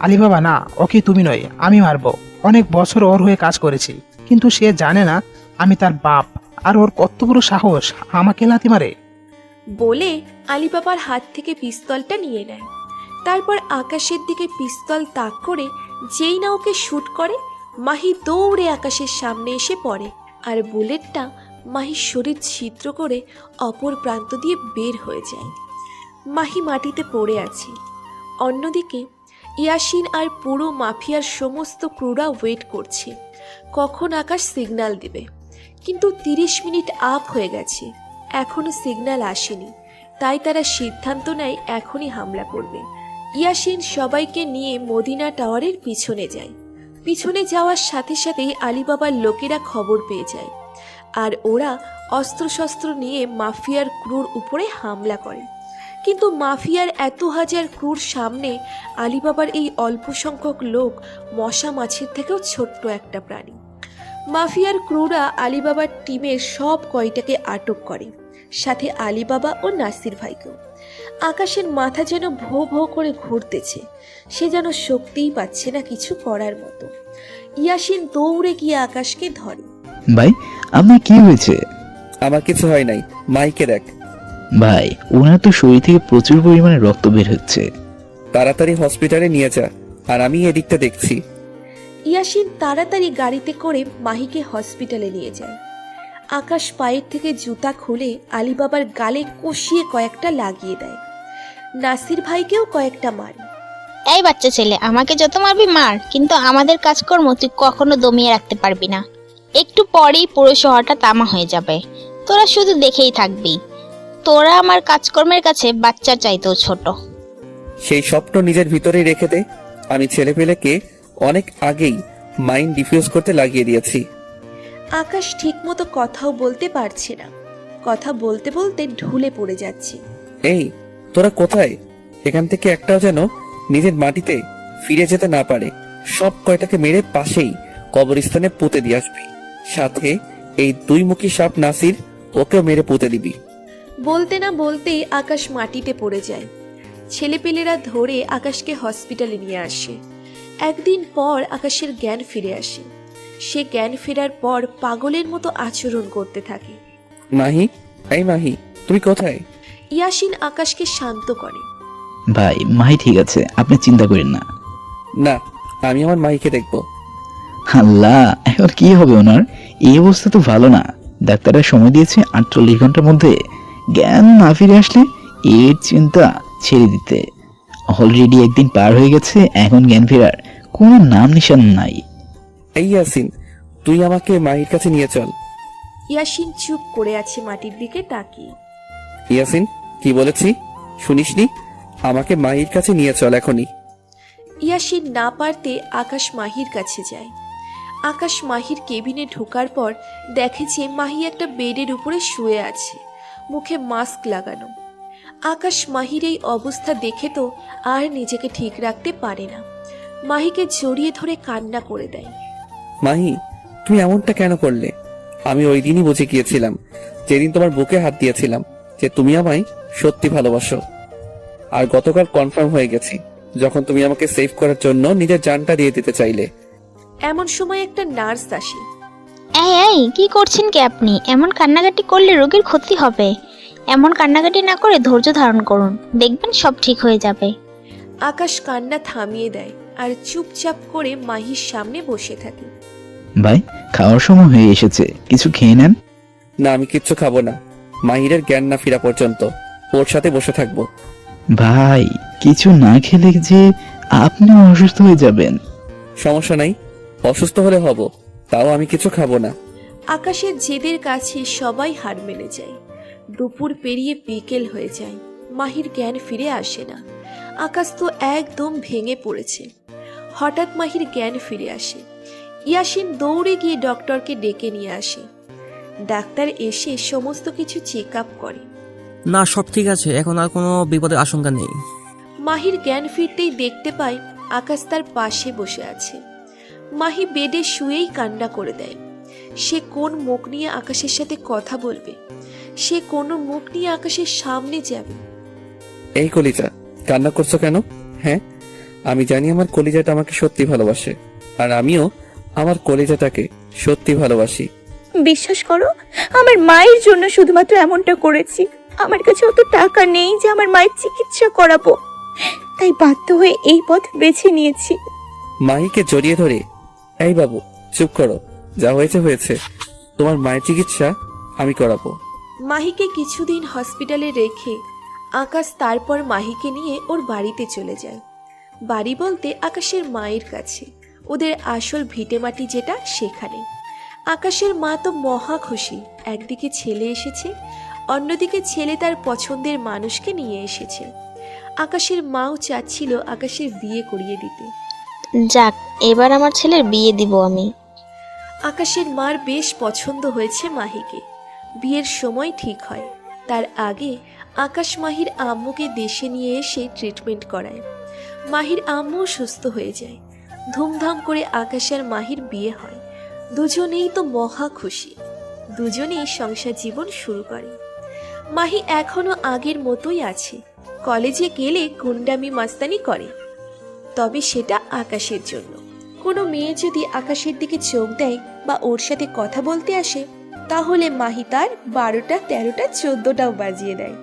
আলিবাবা না, ওকে তুমি নয়, আমি মারবো। অনেক বছর ওর হয়ে কাজ করেছি, কিন্তু সে জানে না আমি তার বাপ। আর ওর কত বড় সাহস আমাকে লাথি মারে। বলে আলিবাবার হাত থেকে পিস্তলটা নিয়ে নেয়। তারপর আকাশের দিকে পিস্তল তাক করে যেই না ওকে শুট করে, মাহি দৌড়ে আকাশের সামনে এসে পড়ে, আর বুলেটটা মাহির শরীর ছিদ্র করে অপর প্রান্ত দিয়ে বের হয়ে যায়। মাহি মাটিতে পড়ে আছে। অন্যদিকে ইয়াসিন আর পুরো মাফিয়ার সমস্ত ক্রুরা ওয়েট করছে কখন আকাশ সিগন্যাল দেবে, কিন্তু 30 মিনিট আপ হয়ে গেছে, এখনো সিগন্যাল আসেনি। তাই তারা সিদ্ধান্ত নেয় এখনই হামলা করবে। ইয়াসিন সবাইকে নিয়ে মদিনা টাওয়ারের পিছনে যায়। পিছনে যাওয়ার সাথে সাথেই আলিবাবার লোকেরা খবর পেয়ে যায়, আর ওরা অস্ত্রশস্ত্র নিয়ে মাফিয়ার ক্রুর উপরে হামলা করে। কিন্তু মাফিয়ার এত হাজার ক্রুর সামনে আলিবাবার এই অল্প সংখ্যক লোক মশা মাছির থেকেও ছোট্ট একটা প্রাণী। মাফিয়ার ক্রুরা আলিবাবার টিমের সব কয়টাকে আটক করে, সাথে আলিবাবা ও নাসির ভাইকেও। আকাশের মাথা যেন ভো ভো করে ঘুরতেছে, সে যেন শক্তিই পাচ্ছে না কিছু করার মতো। ইয়াসিন দৌড়ে গিয়ে আকাশকে ধরে। ভাই আপনার কি হয়েছে? আমার কিছু হয় নাই, মাইকে দেখ। ভাই ওনার তো শরীর থেকে প্রচুর পরিমাণে রক্ত বের হচ্ছে। তাড়াতাড়ি হসপিটালে নিয়ে যা, আর আমি এদিকটা দেখছি। ইয়াসিন তাড়াতাড়ি গাড়িতে করে মাহিকে হসপিটালে নিয়ে যায়। আকাশ পায়ের থেকে জুতা খুলে আলিবাবার গালে কষিয়ে কয়েকটা লাগিয়ে দেয়। নাসির ভাইকেও কয়েকটা মারে। এই বাচ্চা ছেলে, আমাকে যত মারবি মার, কিন্তু আমাদের কাজকর্ম তুই কখনো দমিয়ে রাখতে পারবি না। একটু পরেই পুরো শহরটা তামা হয়ে যাবে, তোরা শুধু দেখেই থাকবি। তোরা আমার কাজকর্মের কাছে বাচ্চার চাইতেও ছোট। সেই স্বপ্ন নিজের ভিতরেই রেখে দে। আমি ছেলেপেলেকে অনেক আগেই মাইন্ড ডিফিউজ করতে লাগিয়ে দিয়েছি। আকাশ ঠিকমতো কথাও বলতে পারছে না, কথা বলতে বলতে ঢুলে পড়ে যাচ্ছে। এই তোরা কোথায়? এখান থেকে একটাও যেন নিজের মাটিতে ফিরে যেতে না পারে। সব কয়টাকে মেরে পাশেই কবরস্থানে পুঁতে দিয়ে আসবি। সাথে এই 2 মুখী সাপ নাসির, ওকেও মেরে পুঁতে দিবি। বলতে না বলতেই আকাশ মাটিতে পড়ে যায়। ছেলেপেলেরা ধরে আকাশকে হসপিটালে নিয়ে আসে। একদিন পর আকাশের জ্ঞান ফিরে আসে। সে জ্ঞান ফেরার পর পাগলের মতো আচরণ করতে থাকে। মাহি, এই মাহি, তুমি কোথায়? ইয়াসিন আকাশকে শান্ত করে। ভাই মাহি ঠিক আছে, আপনি চিন্তা করেন না। না, আমি আমার মাহিকে দেখবো। আল্লাহ, এখন কি হবে ওনার? এই অবস্থা তো ভালো না। ডাক্তাররা সময় দিয়েছে 48 ঘন্টার মধ্যে জ্ঞান না ফিরে আসলে এর চিন্তা ছেড়ে দিতে। অলরেডি একদিন পার হয়ে গেছে, এখন জ্ঞান ফেরার কোনো নাম নিশান নাই। এই ইয়াসিন, তুই আমাকে মাহির কাছে নিয়ে চল। ইয়াসিন চুপ করে আছে মাটির দিকে তাকিয়ে। ইয়াসিন, কি বলেছি শুনিসনি? আমাকে মাহির কাছে নিয়ে চল এখনই। ইয়াসিন না পারতে আকাশ মাহির কাছে যায়। আকাশ মাহির কেবিনে ঢোকার পর দেখে যে মাহি একটা বেডের উপরে শুয়ে আছে, মুখে মাস্ক লাগানো। আকাশ মাহির এই অবস্থা দেখে তো আর নিজেকে ঠিক রাখতে পারে না, মাহিকে জড়িয়ে ধরে কান্না করে দেয়। মাহি, তুমি এমনটা কেন করলে? আমি ওই দিনই বুঝে গিয়েছিলাম, যেদিন তোমার বুকে হাত দিয়েছিলাম, যে তুমি আমায় সত্যি ভালোবাসো। আর গতকাল কনফার্ম হয়ে গেছি, যখন তুমি আমাকে সেভ করার জন্য নিজের জানটা দিয়ে দিতে চাইলে। এমন সময় একটা নার্স আসে। এই এই, কি করছেন কি আপনি? এমন কান্নাকাটি করলে রোগীর ক্ষতি হবে। এমন কান্নাকাটি না করে ধৈর্য ধারণ করুন, দেখবেন সব ঠিক হয়ে যাবে। আকাশ কান্না থামিয়ে দেয় আর চুপচাপ করে মাহির সামনে বসে থাকে। ভাই খাওয়ার সময় হয়ে এসেছে, কিছু খেয়ে নেন। না, আমি কিচ্ছু খাবো না। মাহিরের জ্ঞান না ফেরা পর্যন্ত ওর সাথে বসে থাকবো। ভাই কিছু না খেলে যে আপনি অসুস্থ হয়ে যাবেন। সমস্যা নাই, অসুস্থ হলে হব, তাও আমি কিছু খাবো না। আকাশের জেদের কাছে সবাই হার মেনে যায়। দুপুর পেরিয়ে বিকেল হয়ে যায়, মাহির জ্ঞান ফিরে আসে না। আকাশ তো একদম ভেঙে পড়েছে। হঠাৎ মাহির জ্ঞান ফিরে আসে। ইয়াসিন দৌড়ে গিয়ে ডক্টরকে ডেকে নিয়ে আসে। ডাক্তার এসে সমস্ত কিছু চেক আপ করে। না, সব ঠিক আছে, এখন আর কোনো বিপদের আশঙ্কা নেই। মাহির জ্ঞান ফিরতেই দেখতে পায় আকাশ তার পাশে বসে আছে। মাহি বেডে শুয়েই কান্না করে দেয়। সে কোন মুখ নিয়ে আকাশের সাথে কথা বলবে? সে কোন মুখ নিয়ে আকাশের সামনে যাবে? এই কলিজা, কান্না করছো কেন? হ্যাঁ, আমি জানি আমার কলিজাটা আমাকে সত্যি ভালোবাসে, আর আমিও আমার কলিজাটাকে সত্যি ভালোবাসি। বিশ্বাস করো, আমার মায়ের জন্য শুধুমাত্র এমনটা করেছি। আমার কাছে অত টাকা নেই যে আমার মায়ের চিকিৎসা করাবো, তাই বাধ্য হয়ে এই পথ বেছে নিয়েছি। মাহিকে জড়িয়ে ধরে, এই বাবু চুপ করো, যা হয়েছে হয়েছে, তোমার মায়ের চিকিৎসা আমি করাবো। মাহিকে কিছুদিন হসপিটালে রেখে আকাশ তারপর মাহিকে নিয়ে ওর বাড়িতে চলে যায়। বাড়ি বলতে আকাশের মায়ের কাছে, ওদের আসল ভিটেমাটি যেটা সেখানে। আকাশের মা তো মহা খুশি, একদিকে ছেলে এসেছে, অন্যদিকে ছেলে তার পছন্দের মানুষকে নিয়ে এসেছে। আকাশের মাও চাচ্ছিল আকাশের বিয়ে করিয়ে দিতে। যাক, এবার আমার ছেলের বিয়ে দিব আমি। আকাশের মার বেশ পছন্দ হয়েছে মাহিকে। বিয়ের সময় ঠিক হয়, তার আগে আকাশ মাহির আম্মুকে দেশে নিয়ে এসে ট্রিটমেন্ট করায়। মাহির আম্মুও সুস্থ হয়ে যায়। ধুমধাম করে আকাশ আর মাহির বিয়ে হয়। দুজনেই তো মহা খুশি, দুজনেই সংসার জীবন শুরু করে। মাহি এখনো আগের মতোই আছে, কলেজে গেলে গুন্ডামি মাস্তানি করে, তবে সেটা আকাশের জন্য। কোনো মেয়ে যদি আকাশের দিকে চোখ দেয় বা ওর সাথে কথা বলতে আসে, তাহলে মাহি তার 12টা 13টা 14টাও বাজিয়ে দেয়।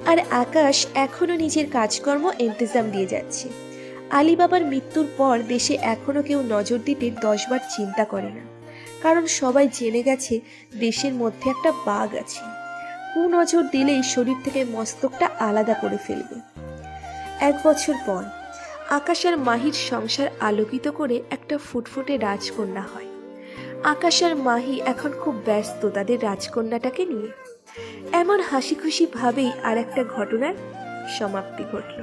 আর আকাশ এখনো নিজের কাজকর্ম ইন্তজাম দিয়ে যাচ্ছে। আলী বাবার মৃত্যুর পর দেশে এখনো কেউ নজর দিতে 10 বার চিন্তা করে না, কারণ সবাই জেনে গেছে দেশের মধ্যে একটা বাঘ আছে। নজর দিলেই শরীর থেকে মস্তকটা আলাদা করে ফেলবে। 1 বছর পর আকাশ আর মাহির সংসার আলোকিত করে একটা ফুটফুটে রাজকন্যা হয়। আকাশ আর মাহি এখন খুব ব্যস্ত তাদের রাজকন্যাটাকে নিয়ে। এমন হাসি খুশি ভাবেই আর একটা ঘটনার সমাপ্তি ঘটল।